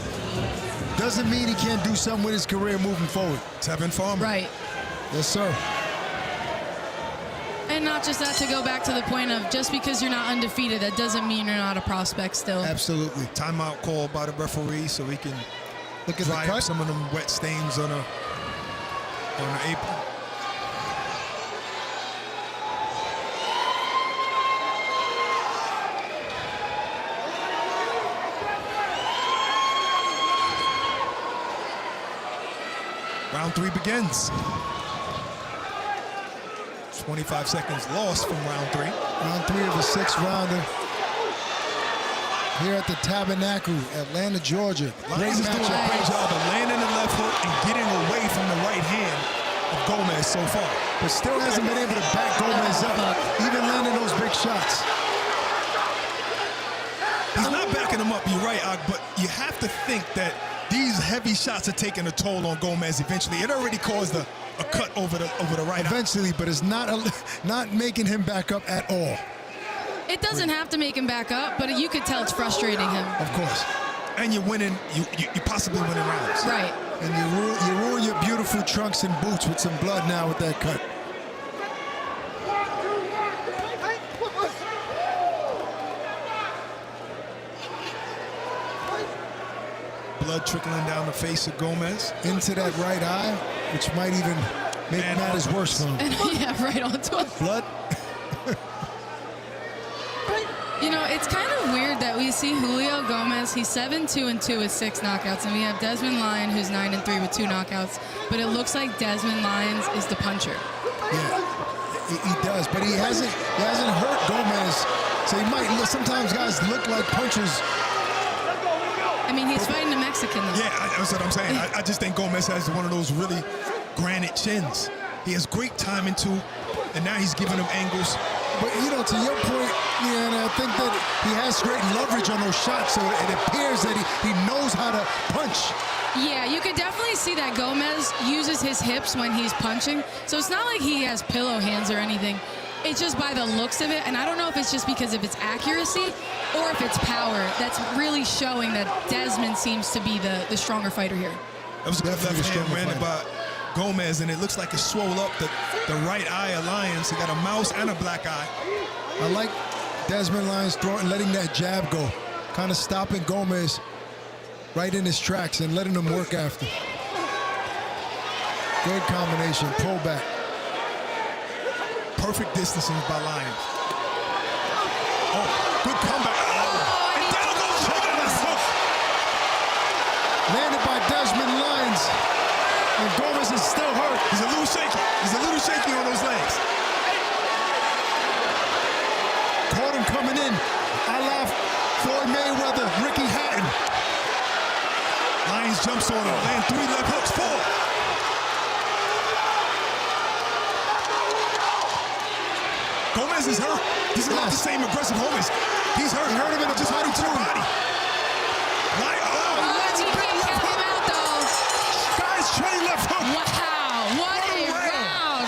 Doesn't mean he can't do something with his career moving forward. Tevin Farmer. Right. Yes, sir. And not just that, to go back to the point of just because you're not undefeated, that doesn't mean you're not a prospect still. Absolutely. Timeout called by the referee so he can look at dry up some of them wet stains on the apron. Round 3 begins. 25 seconds lost from round 3. Round 3 of the 6th rounder. Here at the Tabernacle, Atlanta, Georgia. Lyons is doing a great job of landing the left hook and getting away from the right hand of Gomez so far. But still hasn't been able to back Gomez up, even landing those big shots. He's not backing him up, you're right, but you have to think that these heavy shots are taking a toll on Gomez eventually. It already caused a cut over the right eventually, but it's not making him back up at all. It doesn't have to make him back up, but you could tell it's frustrating him. Of course. And you're winning, you possibly winning rounds. Right. And you ruin your beautiful trunks and boots with some blood now with that cut. Blood trickling down the face of Gomez. Into that right eye, which might even make matters worse for him. Yeah, right onto it. Blood. You know, it's kind of weird that we see Julio Gomez, he's 7-2-2 with 6 knockouts, and we have Desmond Lyons, who's 9-3 with 2 knockouts, but it looks like Desmond Lyons is the puncher. Yeah, he does, but he hasn't hurt Gomez, so he might sometimes guys look like punchers. I mean, he's fighting a Mexican, though. Yeah, that's what I'm saying. I just think Gomez has one of those really granite chins. He has great timing, too, and now he's giving him angles. But, you know, to your point, yeah, and I think that he has great leverage on those shots, so it appears that he knows how to punch. Yeah, you could definitely see that Gomez uses his hips when he's punching, so it's not like he has pillow hands or anything. It's just by the looks of it, and I don't know if it's just because of its accuracy or if it's power that's really showing that Desmond seems to be the stronger fighter here. That was a good left hand ran by Gomez, and it looks like it swole up the right eye of Lyons. He got a mouse and a black eye. I like Desmond Lyons letting that jab go, kind of stopping Gomez right in his tracks and letting him work after. Good combination, pull back. Perfect distancing by Lyons. Oh, good comeback. Oh, and down goes Gomez. Landed by Desmond Lyons. And Gomez is still hurt. He's a little shaky. He's a little shaky on those legs. Caught him coming in. I laugh. Floyd Mayweather, Ricky Hatton. Lyons jumps on him. Land 3 left hooks, 4. Gomez is hurt. This is not the same aggressive Gomez. He's hurt. He hurt him in the body to the body. Guys, train left hook. Wow, what a round.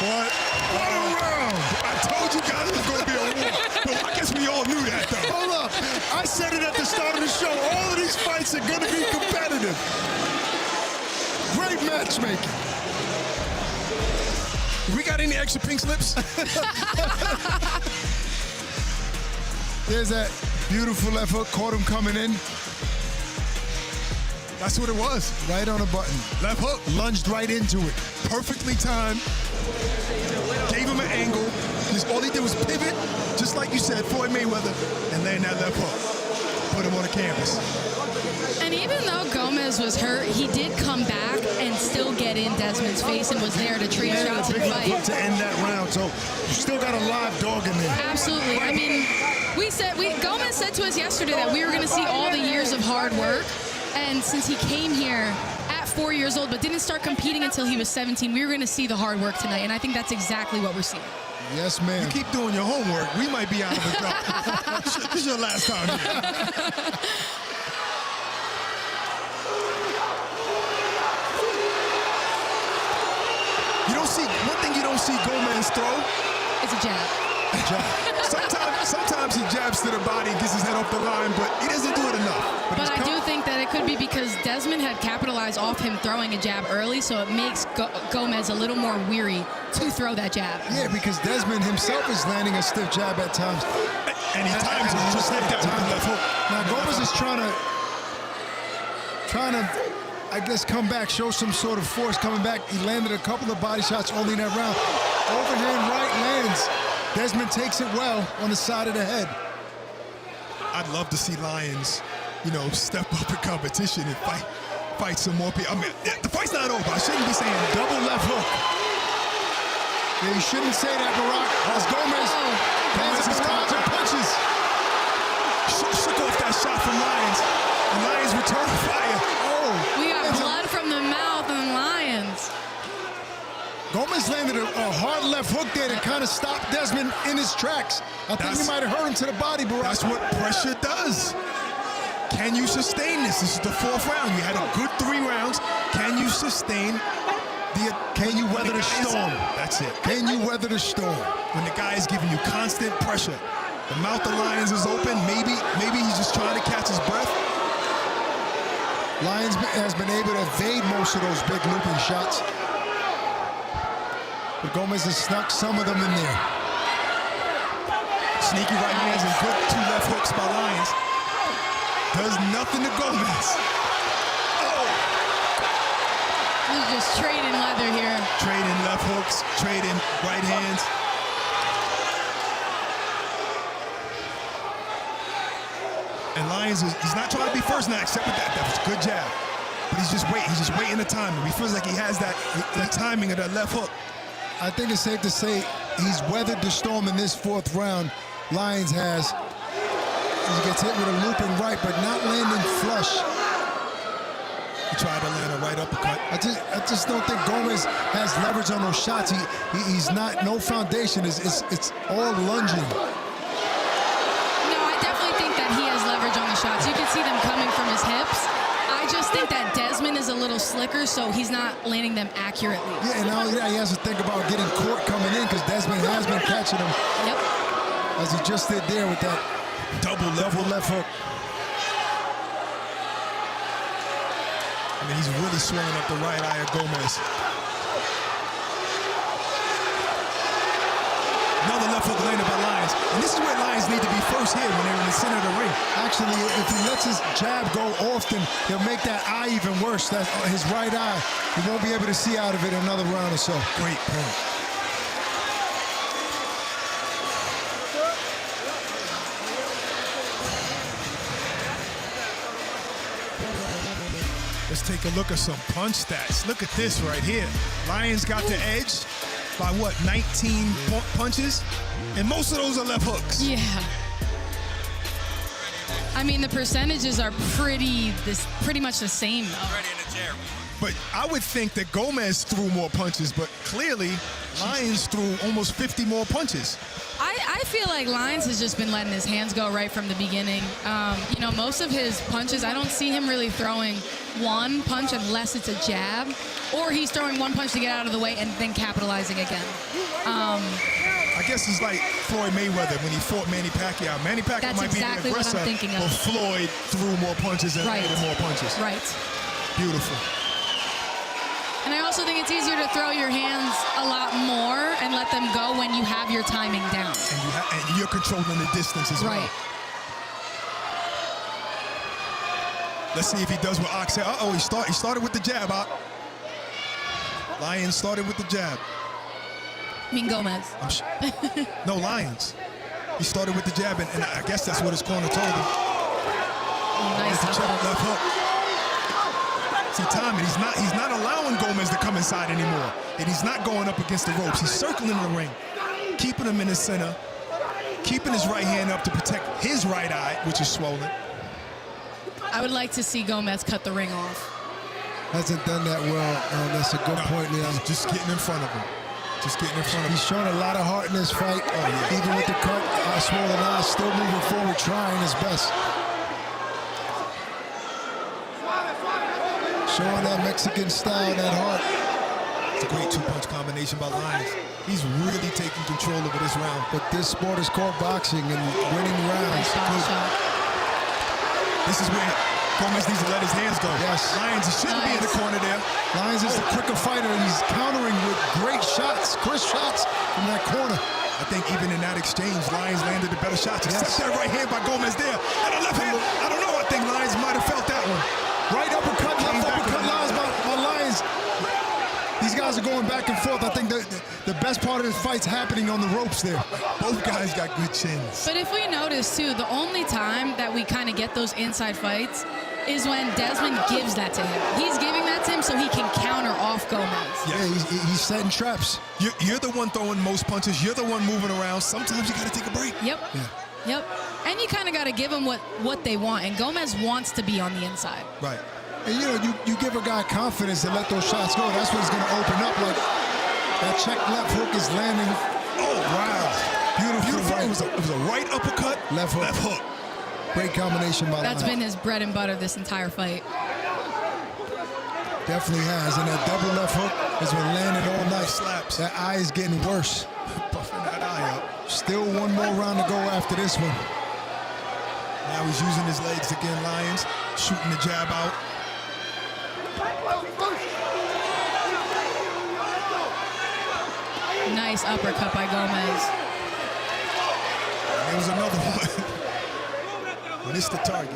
What a round. I told you guys it was going to be a war. But I guess we all knew that, though. Hold up. I said it at the start of the show. All of these fights are going to be competitive. Great matchmaking. We got any extra pink slips? There's that beautiful left hook. Caught him coming in. That's what it was. Right on a button. Left hook. Lunged right into it. Perfectly timed. Gave him an angle. All he did was pivot, just like you said, Floyd Mayweather, and land that left hook. Put him on the canvas. And even though Gomez was hurt, he did come back and still get in Desmond's face and was there to trade shots and fight. To end that round, so you still got a live dog in there. Absolutely. I mean, Gomez said to us yesterday that we were going to see all the years of hard work. And since he came here at 4 years old but didn't start competing until he was 17, we were going to see the hard work tonight. And I think that's exactly what we're seeing. Yes, ma'am. You keep doing your homework. We might be out of the job. This is your last time here. One thing you don't see Gomez throw is a jab. Sometimes he jabs to the body and gets his head off the line, but he doesn't do it enough. But I do think that it could be because Desmond had capitalized off him throwing a jab early, so it makes Gomez a little more weary to throw that jab. Yeah, because Desmond himself is landing a stiff jab at times. And he times it just like that with the left hook. Now Gomez is trying to, I guess, come back, show some sort of force coming back. He landed a couple of body shots only in that round. Overhand right lands. Desmond takes it well on the side of the head. I'd love to see Lyons, step up in competition and fight some more people. I mean, the fight's not over. I shouldn't be saying double left hook. Yeah, you shouldn't say that, Barack. As Gomez is dodging punches. Shook off that shot from Lyons. And Lyons returned fire. Oh, we got blood from the mouth on Lyons. Gomez landed a hard left hook there that kind of stopped Desmond in his tracks. I think he might have hurt him to the body, Barack. That's what pressure does. Can you sustain this? This is the 4th round. You had a good 3 rounds. Can you sustain Can you weather the storm? That's it. Can you weather the storm? When the guy is giving you constant pressure. The mouth of Lyons is open. Maybe he's just trying to catch his breath. Lyons has been able to evade most of those big looping shots. But Gomez has snuck some of them in there. Sneaky right hands and good 2 left hooks by Lyons. Does nothing to Gomez. This is just trading leather here. Trading left hooks, trading right hands. And Lyons he's not trying to be first now, except with that. That was a good jab. But he's just waiting the timing. He feels like he has that timing of that left hook. I think it's safe to say he's weathered the storm in this 4th round. Lyons has. He gets hit with a looping right, but not landing flush. He tried to land a right uppercut. I just don't think Gomez has leverage on those shots. He's not, no foundation. It's all lunging. No, I definitely think that he has leverage on the shots. You can see them coming from his hips. I just think that Desmond is a little slicker, so he's not landing them accurately. Yeah, and now he has to think about getting court coming in because Desmond has been catching him. Yep. As he just did there with that double left hook. I mean, he's really swinging up the right eye of Gomez. Another left hook landed by Lyons. And this is where Lyons need to be first here when they're in the center of the ring. Actually, if he lets his jab go often, he'll make that eye even worse. That's his right eye. He won't be able to see out of it another round or so. Great point. Let's take a look at some punch stats. Look at this right here. Lyons got the edge by what, 19 punches? And most of those are left hooks. Yeah. I mean, the percentages are pretty much the same, though. But I would think that Gomez threw more punches, but clearly Lyons threw almost 50 more punches. I feel like Lyons has just been letting his hands go right from the beginning. You know, most of his punches, I don't see him really throwing one punch unless it's a jab, or he's throwing one punch to get out of the way and then capitalizing again. I guess it's like Floyd Mayweather when he fought Manny Pacquiao. Manny Pacquiao might be an aggressor, but Floyd threw more punches and landed more punches. Right. Beautiful. And I also think it's easier to throw your hands a lot more and let them go when you have your timing down. And you're controlling the distance as well. Right. Let's see if he does what Ox said. Uh-oh, he started with the jab, Ox. Lyons started with the jab. I mean Gomez. No, Lyons. He started with the jab, and I guess that's what his corner told him. Nice left hook. See, timing, he's not allowing Gomez to come inside anymore. And he's not going up against the ropes. He's circling the ring, keeping him in the center, keeping his right hand up to protect his right eye, which is swollen. I would like to see Gomez cut the ring off. Hasn't done that well. That's a good point, Leon. Just getting in front of him. Just getting in front of him. He's showing a lot of heart in this fight. Oh, yeah. Even with the cut, swollen eye, still moving forward, trying his best. Showing that Mexican style, that heart. It's a great two-punch combination by Lyons. He's really taking control over this round. But this sport is called boxing and winning rounds. This is where Gomez needs to let his hands go. Yes. Lyons, he shouldn't be in the corner there. Lyons is the quicker fighter, and he's countering with great shots, crisp shots from that corner. I think even in that exchange, Lyons landed the better shots. Except that right hand by Gomez there. And a left hand, I don't know, I think Lyons might have felt that one. Right uppercut, left uppercut, Lyons by Lyons. These guys are going back and forth. I think the best part of this fight's happening on the ropes there. Both guys got good chins. But if we notice, too, the only time that we kind of get those inside fights is when Desmond gives that to him. He's giving that to him so he can counter off Gomez. Yeah, he's setting traps. You're the one throwing most punches. You're the one moving around. Sometimes you got to take a break. Yep. Yeah. Yep. And you kind of got to give them what they want. And Gomez wants to be on the inside. Right. And you give a guy confidence to let those shots go. That's what's going to open up. Like that check left hook is landing. Oh, wow. Beautiful. Right. It was a right uppercut. Left hook. Great combination by That's Lyons. been his bread and butter this entire fight. Definitely has. And that double left hook has been landing all night. Slaps. That eye is getting worse. Buffing that eye up. Still one more round to go after this one. Now he's using his legs again, Lyons. Shooting the jab out. Nice uppercut by Gomez. There was another one. Missed the target.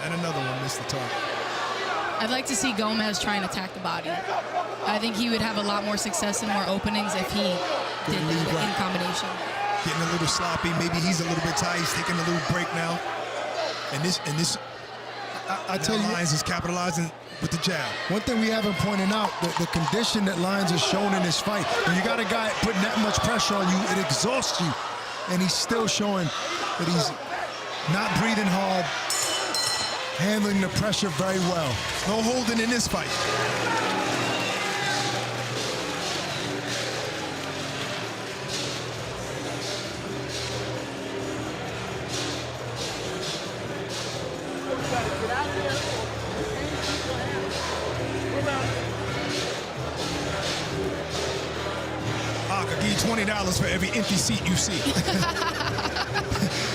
And another one missed the target. I'd like to see Gomez try and attack the body. I think he would have a lot more success and more openings if he did that in combination. Getting a little sloppy. Maybe he's a little bit tight. He's taking a little break now. And this I tell you, Lyons is capitalizing with the jab. One thing we haven't pointed out, the condition that Lyons has shown in this fight. When you got a guy putting that much pressure on you, it exhausts you. And he's still showing that he's not breathing hard, handling the pressure very well. No holding in this fight. I could give you $20 for every empty seat you see.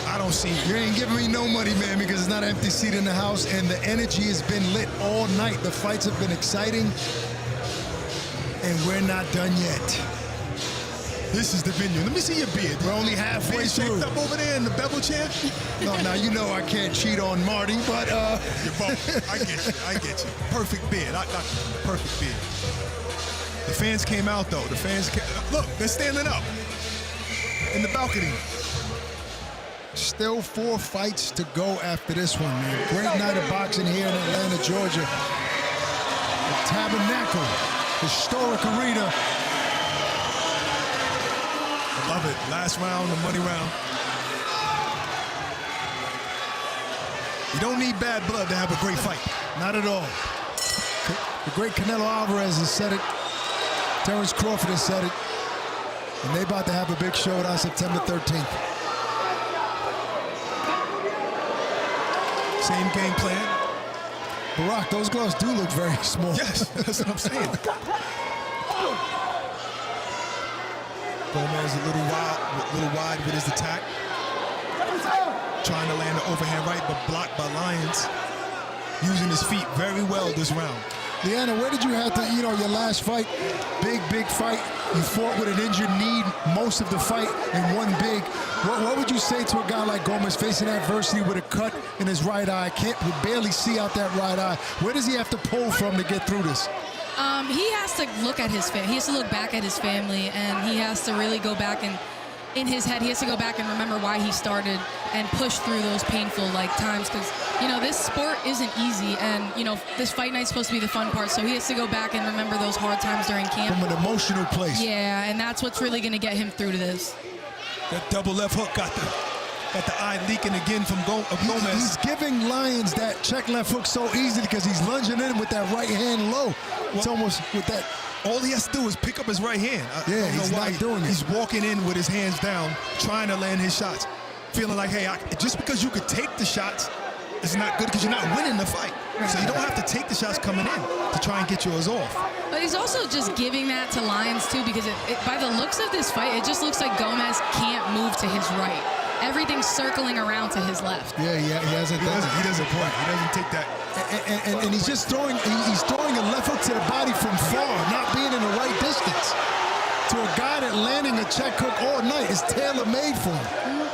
I don't see. You ain't giving me no money, man, because it's not an empty seat in the house, and the energy has been lit all night. The fights have been exciting, and we're not done yet. This is the venue. Let me see your beard. We're only halfway through. Up over there in the bevel chair. No, now you know I can't cheat on Marty, but You're both. I get you. Perfect beard. I got perfect beard. The fans came out though. Look, they're standing up in the balcony. Still 4 fights to go after this one, man. Great night of boxing here in Atlanta, Georgia. The Tabernacle, historic arena. I love it. Last round, the money round. You don't need bad blood to have a great fight. Not at all. The great Canelo Alvarez has said it. Terrence Crawford has said it. And they about to have a big showdown September 13th. Same game plan. Barack, those gloves do look very small. Yes, that's what I'm saying. Gomez a little wide with his attack. Trying to land the overhand right, but blocked by Lyons. Using his feet very well this round. Leanna, where did you have to, your last fight, big fight, you fought with an injured knee most of the fight and won big. What would you say to a guy like Gomez facing adversity with a cut in his right eye? Can't barely see out that right eye. Where does he have to pull from to get through this? He has to look at his family. He has to look back at his family, and he has to really go back and in his head, he has to go back and remember why he started and push through those painful times, because this sport isn't easy, and this fight night's supposed to be the fun part, so he has to go back and remember those hard times during camp. From an emotional place. Yeah, and that's what's really going to get him through to this. That double left hook got the eye leaking again from Gomez. He's giving Lyons that check left hook so easily because he's lunging in with that right hand low. It's almost with that. All he has to do is pick up his right hand. Yeah, he's not doing it. He's walking in with his hands down, trying to land his shots. Feeling like, hey, just because you could take the shots, it's not good because you're not winning the fight. Right. So you don't have to take the shots coming in to try and get yours off. But he's also just giving that to Lyons, too, because by the looks of this fight, it just looks like Gomez can't move to his right. Everything's circling around to his left. Yeah, he hasn't done it. He doesn't point. He doesn't take that. And he's just throwing a left hook to the body from far, not being in the right distance. To a guy that landing a check hook all night is tailor-made for him.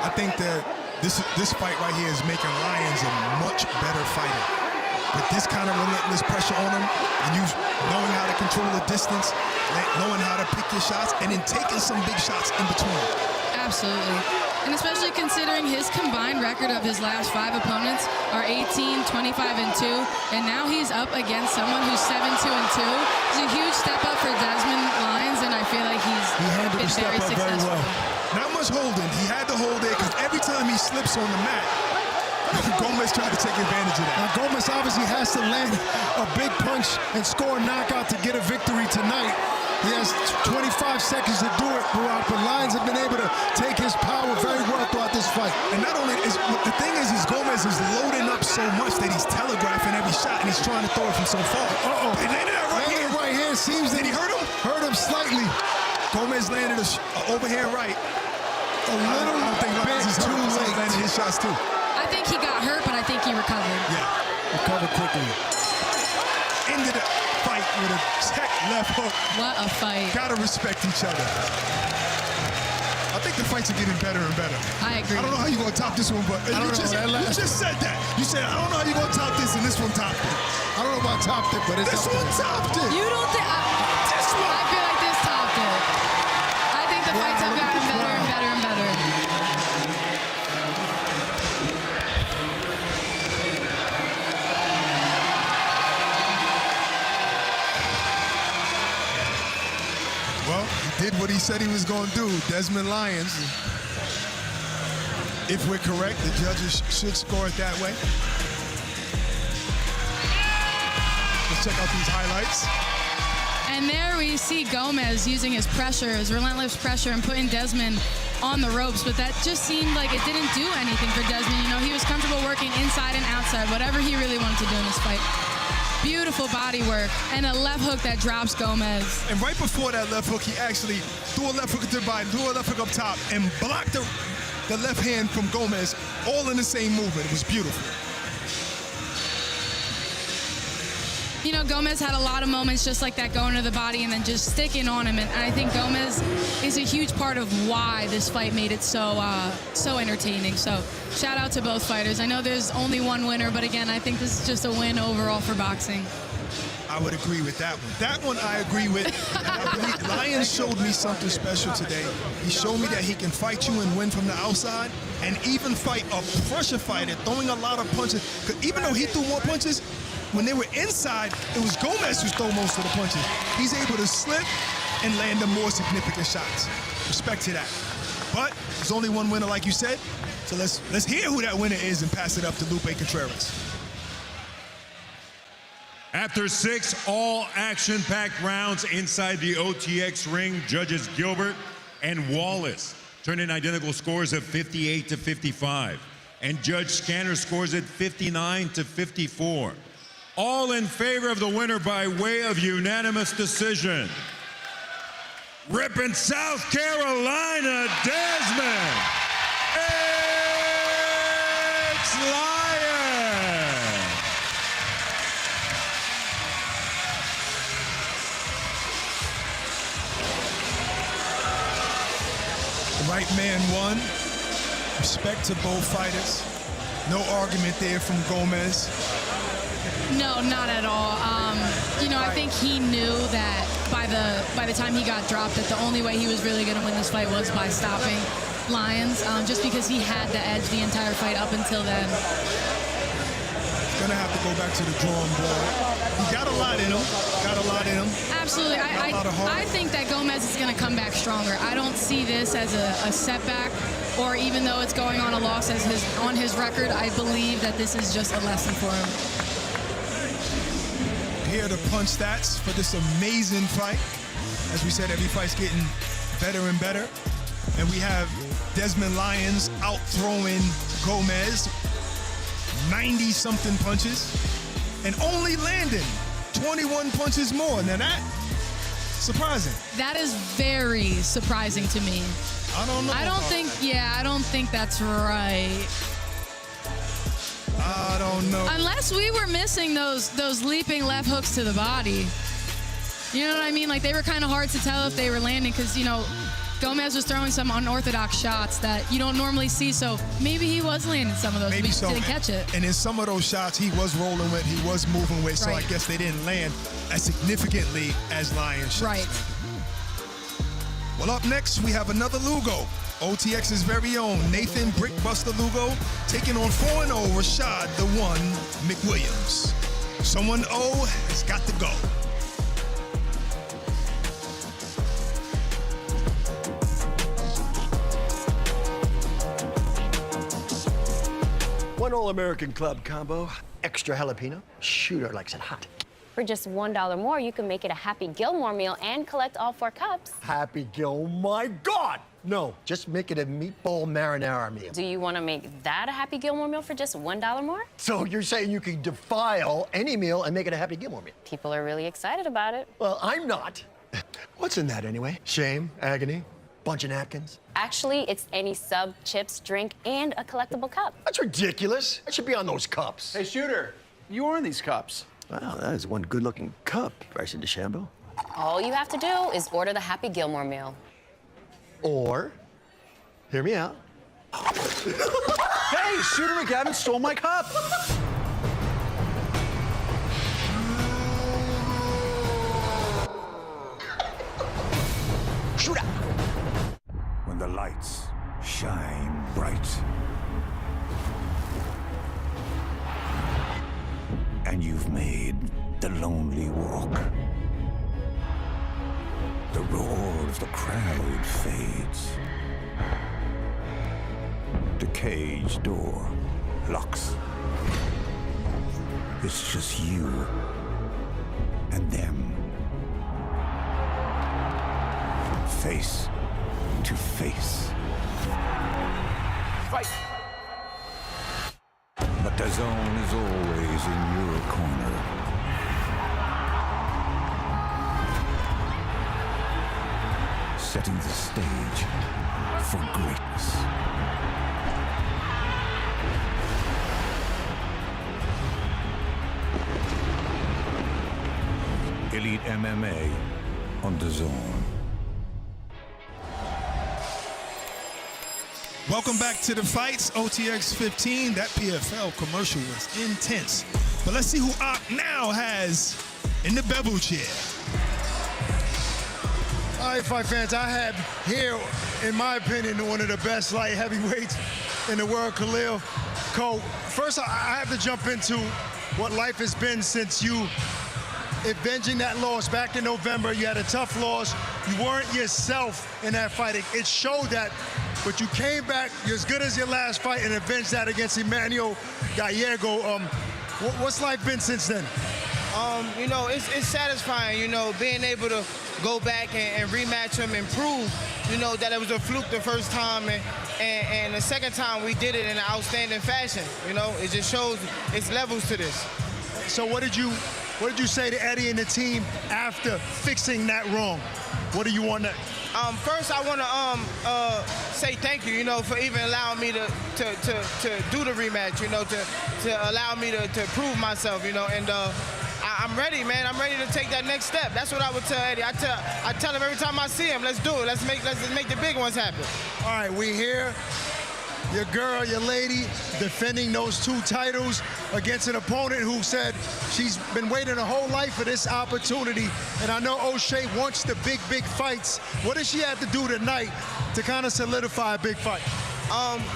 I think that this fight right here is making Lyons a much better fighter. With this kind of relentless pressure on him, and you knowing how to control the distance, knowing how to pick your shots, and then taking some big shots in between. Absolutely. And especially considering his combined record of his last 5 opponents are 18, 25, and 2. And now he's up against someone who's 7, 2, and 2. It's a huge step up for Desmond Lyons, and I feel like he's been very successful. Not much holding. He had to hold it because every time he slips on the mat, Gomez tried to take advantage of that. Now Gomez obviously has to land a big punch and score a knockout to get a victory tonight. He has 25 seconds to do it, but Lyons have been able to take his power very well throughout this fight. And not only is the thing is Gomez is loading up so much that he's telegraphing every shot and he's trying to throw it from so far. He landed that right hand. Seems that he hurt him? Hurt him slightly. Gomez landed an overhand right. A little bit too late. Landed his shots too. I think he got hurt, but I think he recovered. Yeah, recovered quickly. Ended the fight with a check left hook. What a fight. Gotta respect each other. I think the fights are getting better and better. I agree. I don't know how you're gonna top this one, but you just said that. You said, I don't know how you're gonna top this, and this one topped it. I don't know about topped it, but it's this one topped it. You don't think? This one. I feel like this topped it. I think the fights have gotten better and better and better. Well, he did what he said he was going to do. Desmond Lyons, if we're correct, the judges should score it that way. Let's check out these highlights. And there we see Gomez using his pressure, his relentless pressure, and putting Desmond on the ropes, but that just seemed like it didn't do anything for Desmond. You know, he was comfortable working inside and outside, whatever he really wanted to do in this fight. Beautiful body work, and a left hook that drops Gomez. And right before that left hook, he actually threw a left hook to the body, threw a left hook up top, and blocked the left hand from Gomez, all in the same movement. It was beautiful. You know, Gomez had a lot of moments just like that, going to the body and then just sticking on him. And I think Gomez is a huge part of why this fight made it so entertaining. So shout out to both fighters. I know there's only one winner, but again, I think this is just a win overall for boxing. I would agree with that one. That one I agree with. I believe Lyons showed me something special today. He showed me that he can fight you and win from the outside and even fight a pressure fighter, throwing a lot of punches. 'Cause even though he threw more punches, when they were inside, it was Gomez who stole most of the punches. He's able to slip and land the more significant shots. Respect to that. But there's only one winner, like you said. So let's hear who that winner is and pass it up to Lupe Contreras. After 6 all-action-packed rounds inside the OTX ring, judges Gilbert and Wallace turned in identical scores of 58-55, and Judge Scanner scores it 59-54. All in favor of the winner by way of unanimous decision. Ripping South Carolina, Desmond, it's Lyons. The right man won. Respect to both fighters. No argument there from Gomez. No, not at all. You know, I think he knew that by the time he got dropped, that the only way he was really going to win this fight was by stopping Lyons, just because he had the edge the entire fight up until then. Gonna have to go back to the drawing board. He got a lot in him. Absolutely. I think that Gomez is going to come back stronger. I don't see this as a setback, or even though it's going on a loss as on his record, I believe that this is just a lesson for him. Here are the punch stats for this amazing fight. As we said, every fight's getting better and better. And we have Desmond Lyons out-throwing Gomez 90-something punches and only landing 21 punches more. Now that, surprising. That is very surprising to me. I don't know. I don't think that's right. I don't know. Unless we were missing those leaping left hooks to the body. You know what I mean? Like, they were kind of hard to tell if they were landing because, you know, Gomez was throwing some unorthodox shots that you don't normally see, so maybe he was landing some of those, but we just didn't catch it. And in some of those shots, he was rolling with, he was moving with, so Right. I guess they didn't land as significantly as Lyons shots. Right. Well, up next, we have another Lugo. OTX's very own Nathan Brickbuster Lugo taking on 4-0 Rashad the One McWilliams. Someone O has got to go. One All-American Club combo, extra jalapeno. Shooter likes it hot. For just $1 more, you can make it a Happy Gilmore meal and collect all 4 cups. Happy Gil, my God! No, just make it a meatball marinara meal. Do you want to make that a Happy Gilmore meal for just $1 more? So you're saying you can defile any meal and make it a Happy Gilmore meal? People are really excited about it. Well, I'm not. What's in that anyway? Shame, agony, bunch of napkins? Actually, it's any sub, chips, drink, and a collectible cup. That's ridiculous. I should be on those cups. Hey, Shooter, you earned these cups. Wow, that is one good-looking cup, Bryson DeChambeau. All you have to do is order the Happy Gilmore meal. Or, hear me out. Hey, Shooter and Gavin stole my cup. Shoot out. When the lights shine bright and you've made the lonely walk, the roar of the crowd fades, the cage door locks. It's just you and them, face to face. Fight. But the zone is always in your corner. Setting the stage for greatness. Elite MMA on the zone. Welcome back to the fights, OTX 15. That PFL commercial was intense. But let's see who Ock now has in the bevel chair. All right, fight fans, I have here, in my opinion, one of the best light heavyweights in the world, Khalil Cole. First, I have to jump into what life has been since you avenging that loss back in November. You had a tough loss. You weren't yourself in that fight. It showed that, but you came back. You're as good as your last fight and avenged that against Emmanuel Gallego. What's life been since then? You know, it's satisfying, you know, being able to go back and rematch him and prove, you know, that it was a fluke the first time and the second time we did it in an outstanding fashion. You know, it just shows it's levels to this. So what did you say to Eddie and the team after fixing that wrong? What do you want to? First, I want to say thank you, you know, for even allowing me to do the rematch, you know, to allow me to prove myself, you know, and I'm ready, man. I'm ready to take that next step. That's what I would tell Eddie. I tell him every time I see him, let's do it. Let's make the big ones happen. All right, we here. Your girl, your lady, defending those 2 titles against an opponent who said she's been waiting her whole life for this opportunity. And I know Oshae wants the big fights. What does she have to do tonight to kind of solidify a big fight?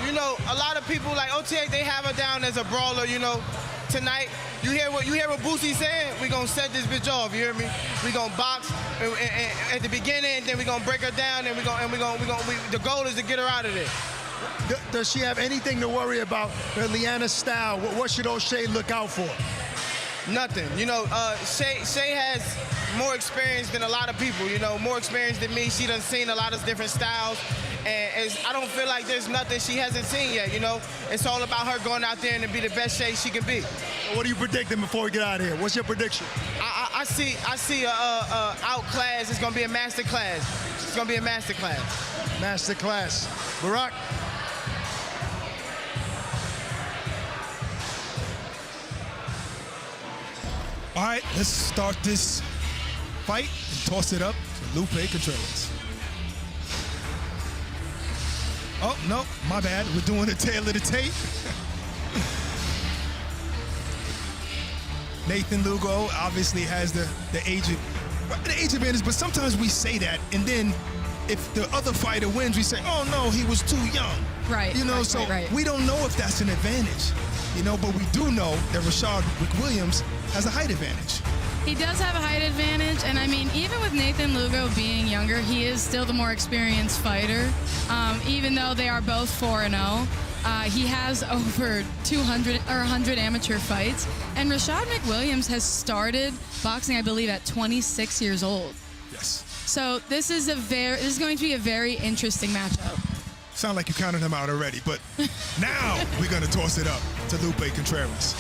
You know, a lot of people like OTX, they have her down as a brawler, you know. Tonight, you hear what Boosie's saying? We're gonna set this bitch off, you hear me? We're gonna box and at the beginning, then we're gonna break her down, and the goal is to get her out of there. Does she have anything to worry about her Liana style? What should Oshae look out for? Nothing. You know, Shay has more experience than a lot of people, you know, more experience than me. She done seen a lot of different styles, and I don't feel like there's nothing she hasn't seen yet, you know. It's all about her going out there and to be the best Shay she can be. What are you predicting before we get out of here? What's your prediction? I see a outclass. It's gonna be a master class. It's gonna be a master class. Master class. Barack? All right, let's start this fight and toss it up to Lupe Contreras. Oh, no, my bad. We're doing the tail of the tape. Nathan Lugo obviously has the age advantage, but sometimes we say that, and then if the other fighter wins, we say, oh no, he was too young. Right. You know, right. we don't know if that's an advantage. You know, but we do know that Rashad McWilliams has a height advantage. He does have a height advantage, and I mean, even with Nathan Lugo being younger, he is still the more experienced fighter. Even though they are both 4-0, he has over 200 or 100 amateur fights, and Rashad McWilliams has started boxing, I believe, at 26 years old. Yes. So this is going to be a very interesting matchup. Sound like you counted him out already, but now we're going to toss it up to Lupe Contreras.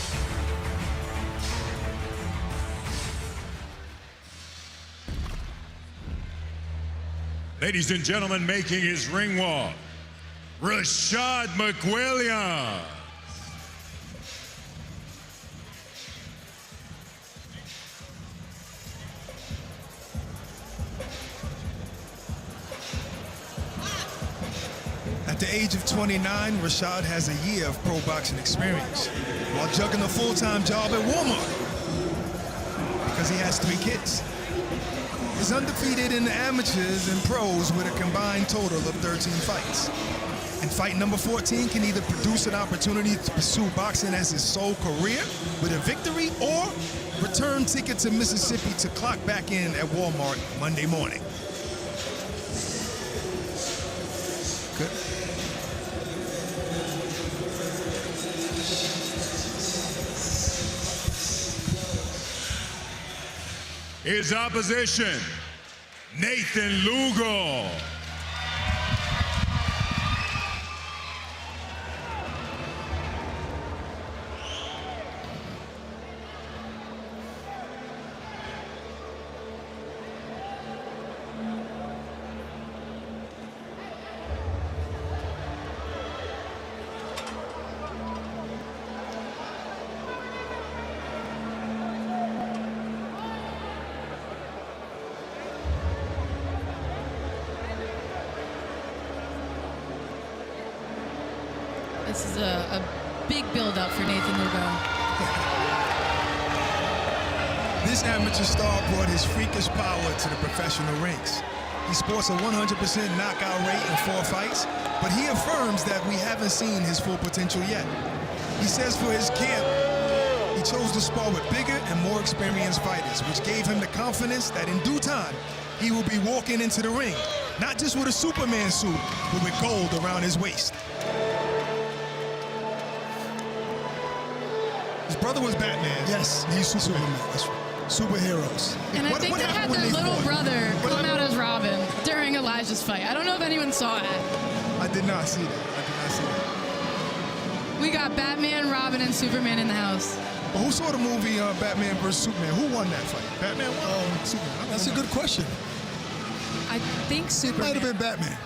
Ladies and gentlemen, making his ring walk, Rashad McWilliams. At the age of 29, Rashad has a year of pro boxing experience while juggling a full-time job at Walmart because he has 3 kids. He's undefeated in the amateurs and pros with a combined total of 13 fights. And fight number 14 can either produce an opportunity to pursue boxing as his sole career with a victory or return ticket to Mississippi to clock back in at Walmart Monday morning. Good. His opposition, Nathan Lugo. This is a big build-up for Nathan Lugo. This amateur star brought his freakish power to the professional rings. He sports a 100% knockout rate in 4 fights, but he affirms that we haven't seen his full potential yet. He says for his camp, he chose to spar with bigger and more experienced fighters, which gave him the confidence that in due time, he will be walking into the ring, not just with a Superman suit, but with gold around his waist. His brother was Batman. Yes, he's Superman. That's right. Superheroes. And I think they had their little brother come out as Robin during Elijah's fight. I don't know if anyone saw it. I did not see that. We got Batman, Robin, and Superman in the house. But who saw the movie Batman vs. Superman? Who won that fight? Batman won? Superman? That's a good question. I think Superman. Might have been Batman.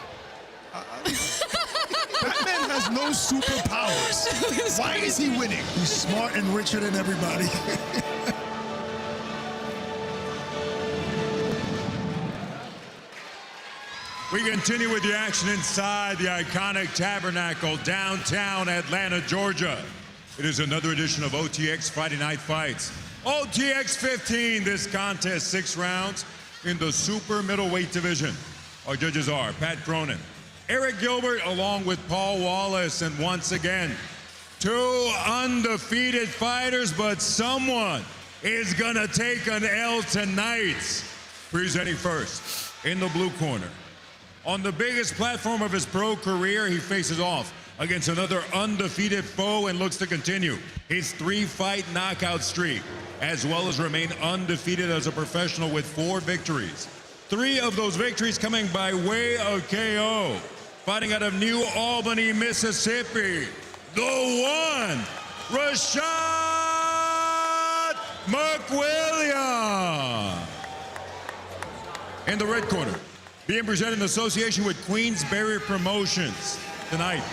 Batman has no superpowers. Why is he winning? He's smart and richer than everybody. We continue with the action inside the iconic Tabernacle, downtown Atlanta, Georgia. It is another edition of OTX Friday Night Fights. OTX 15, this contest 6 rounds in the super middleweight division. Our judges are Pat Cronin, Eric Gilbert, along with Paul Wallace, and once again, 2 undefeated fighters, but someone is gonna take an L tonight. Presenting first, in the blue corner, on the biggest platform of his pro career, he faces off against another undefeated foe and looks to continue his 3-fight knockout streak, as well as remain undefeated as a professional with 4 victories. 3 of those victories coming by way of KO. Fighting out of New Albany, Mississippi, the one, Rashad McWilliams. In the red corner, being presented in association with Queensberry Promotions tonight,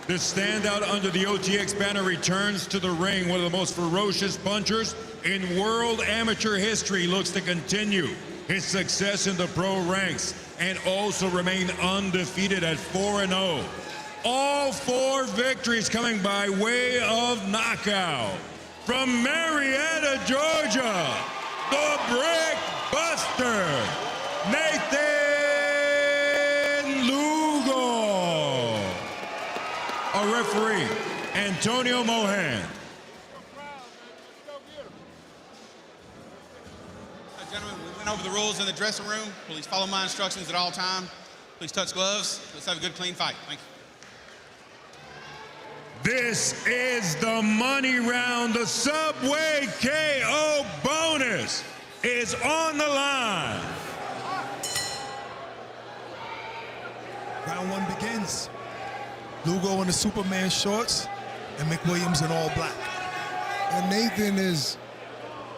this standout under the OTX banner returns to the ring. One of the most ferocious punchers in world amateur history looks to continue his success in the pro ranks and also remain undefeated at 4-0. All 4 victories coming by way of knockout. From Marietta, Georgia, the Brick Buster, Nathan referee, Antonio Mohan. Gentlemen, we went over the rules in the dressing room. Please follow my instructions at all time. Please touch gloves. Let's have a good, clean fight. Thank you. This is the money round. The Subway KO bonus is on the line. Round one begins. Lugo in the Superman shorts and McWilliams in all black. And Nathan is,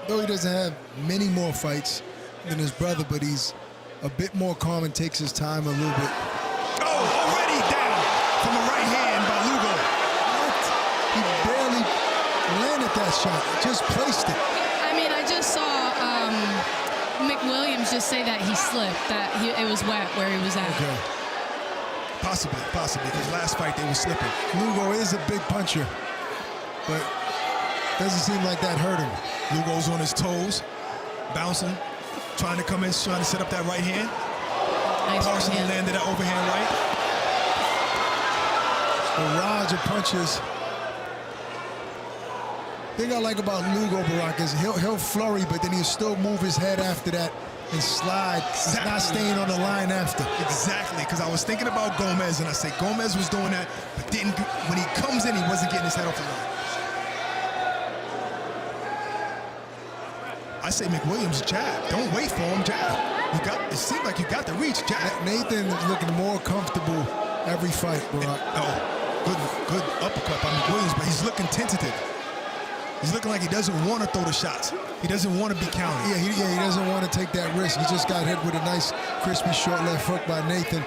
though he doesn't have many more fights than his brother, but he's a bit more calm and takes his time a little bit. Oh, already down from the right hand by Lugo. What? He barely landed that shot, just placed it. I mean, I just saw McWilliams just say that he slipped, that it was wet where he was at. Okay. Possibly, because last fight they were slipping. Lugo is a big puncher, but doesn't seem like that hurt him. Lugo's on his toes, bouncing, trying to come in, trying to set up that right hand. Nice Partially right hand. landed that overhand right. Barrage of punches. The thing I like about Lugo, Barack, is he'll flurry, but then he'll still move his head after that and slide. He's not staying on the line after. Exactly, because I was thinking about Gomez, and I said Gomez was doing that, but didn't. When he comes in, he wasn't getting his head off the line. I say McWilliams jab. Don't wait for him, jab. It seemed like you got the reach, jab. Nathan is looking more comfortable every fight, Barack. Good uppercut by McWilliams, but he's looking tentative. He's looking like he doesn't want to throw the shots. He doesn't want to be counted. Yeah, he doesn't want to take that risk. He just got hit with a nice, crispy short left hook by Nathan.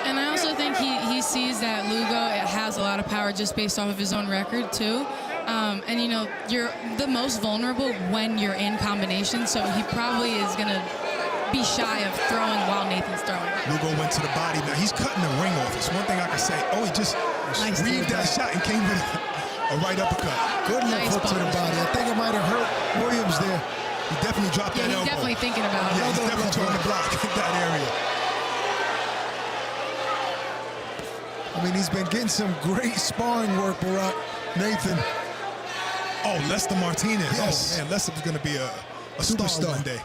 And I also think he sees that Lugo has a lot of power just based off of his own record, too. And, you know, you're the most vulnerable when you're in combination, so he probably is going to be shy of throwing while Nathan's throwing. Lugo went to the body. Now, he's cutting the ring off. It's one thing I can say. Oh, he just weaved that shot and came with a right uppercut. Good left hook to the body. I think it might have hurt Williams there. He definitely dropped that elbow. He's definitely thinking about it. Yeah, he's definitely trying to block that area. I mean, he's been getting some great sparring work, Barack. Nathan. Oh, Lester Martinez. Yes. Oh, man, Lester's going to be a Superstar one day.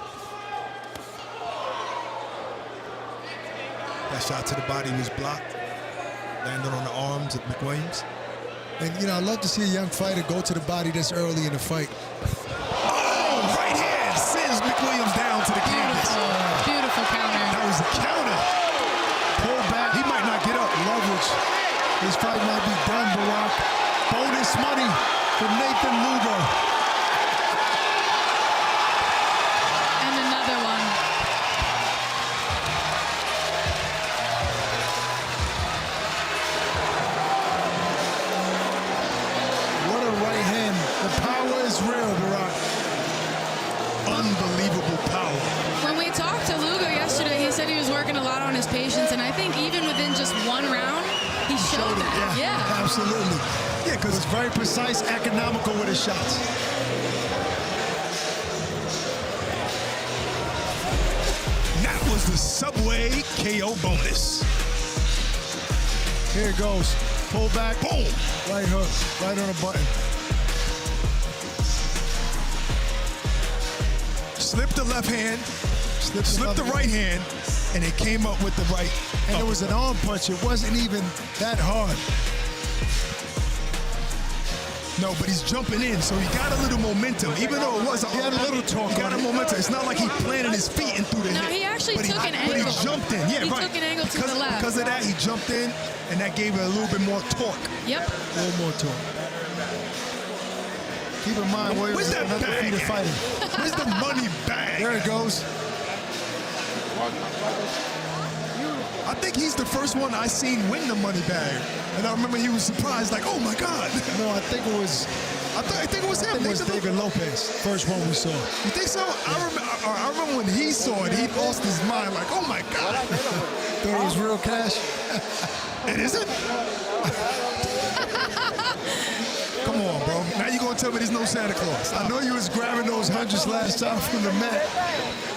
That shot to the body was blocked. Landed on the arms of McWilliams. And, you know, I love to see a young fighter go to the body this early in the fight. Oh, right hand sends McWilliams down to the canvas. Beautiful counter. That was a counter. Pull back. He might not get up. Leverage. This fight might be done, Barack. Bonus money for Nathan Lugo. And another one. What a right hand. The power is real, Barack. Unbelievable power. When we talked to Lugo yesterday, he said he was working a lot on his patience, and I think even within just one round, he showed that. Yeah. Absolutely. Yeah, because it's very precise, economical with his shots. That was the Subway KO bonus. Here it goes. Pull back. Boom. Right hook. Right on the button. Slipped the left hand. Slipped the right hand. And it came up with the right. And it was an arm punch. It wasn't even that hard. No, but he's jumping in, so he got a little momentum. Even though it was He had a little torque. He got a momentum. It's not like he planted his feet and threw the No, hip. he actually But took an angle. But he jumped in. Yeah, He right. took an angle to the left. Because of that, he jumped in, and that gave it a little bit more torque. Yep. A little more torque. Keep in mind, Williams Where's is that an undefeated bag? fighter. Where's the money bag? There it goes. I think he's the first one I seen win the money bag. And I remember he was surprised, like, oh my God. No, I think it was I think it was him. It was David Lopez, first one we saw. You think so? I remember when he saw it, he lost his mind, like, oh my God. Thought it was real cash. It isn't? Come on, bro. Now you're going to tell me there's no Santa Claus. I know you was grabbing those hundreds last time from the mat.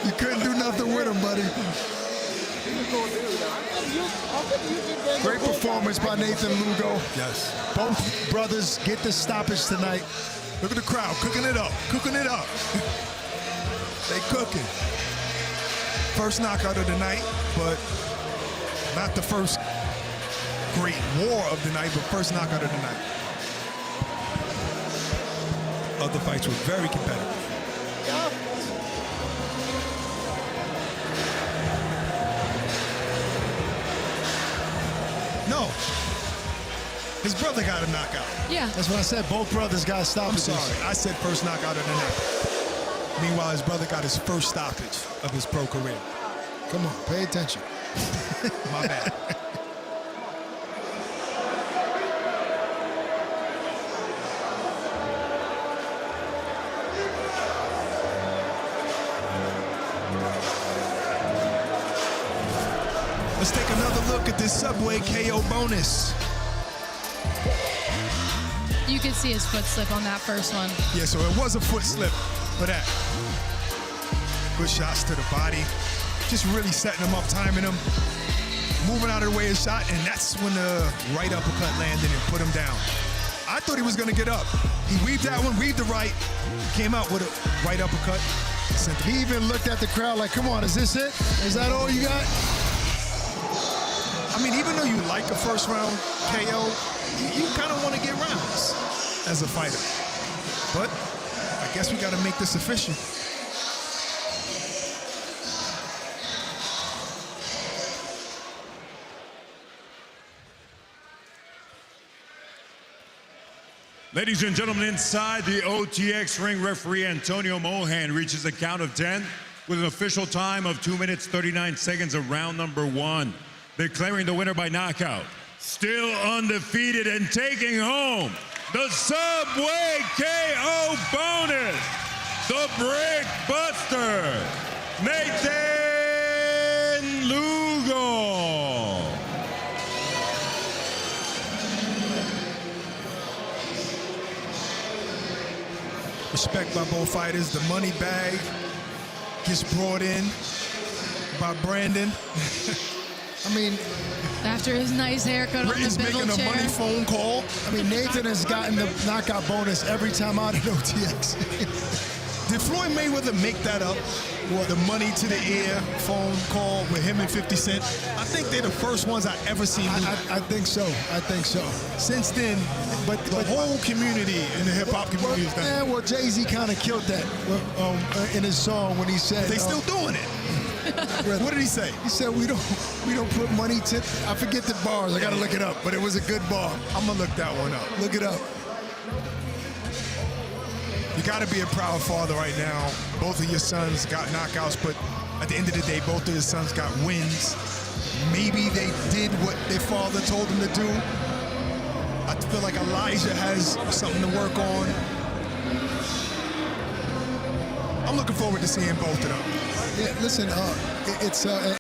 You couldn't do nothing with them, buddy. going to do now. Great performance by Nathan Lugo. Yes. Both brothers get the stoppage tonight. Look at the crowd, cooking it up, cooking it up. They cooking. First knockout of the night, but not the first great war of the night, but first knockout of the night. Other fights were very competitive. No. His brother got a knockout. Yeah. That's what I said. Both brothers got stoppages. I'm sorry. I said first knockout of the night. Meanwhile, his brother got his first stoppage of his pro career. Come on, pay attention. My bad. Let's take another look at this Subway KO bonus. You could see his foot slip on that first one. Yeah, so it was a foot slip for that. Good shots to the body. Just really setting him up, timing him, moving out of the way of shot, and that's when the right uppercut landed and put him down. I thought he was gonna get up. He weaved that one, weaved the right, came out with a right uppercut. He even looked at the crowd like, come on, is this it? Is that all you got? I mean, even though you like a first round KO, you kind of want to get rounds as a fighter. But I guess we got to make this official. Ladies and gentlemen, inside the OTX ring, referee Antonio Mohan reaches a count of 10 with an official time of 2 minutes, 39 seconds of round number 1. Declaring the winner by knockout, still undefeated and taking home the Subway KO bonus, the Brick Buster, Nathan Lugo. Respect by both fighters. The money bag gets brought in by Brandon. I mean, after his nice haircut on the Britain's swivel making chair. a money phone call. I mean, Nathan has gotten the knockout bonus every time out at OTX. Did Floyd Mayweather make that up? What, the money to the ear phone call with him and 50 Cent? I think they're the first ones I ever seen do that. I think so. I think so. Since then, but the whole community in the hip-hop community is done. Yeah, well, Jay-Z kind of killed that in his song when he said... They still doing it. What did he say? He said, we don't put money to... I forget the bars. I got to look it up, but it was a good bar. I'm going to look that one up. Look it up. You got to be a proud father right now. Both of your sons got knockouts, but at the end of the day, both of your sons got wins. Maybe they did what their father told them to do. I feel like Elijah has something to work on. I'm looking forward to seeing both of them. Yeah, listen, it's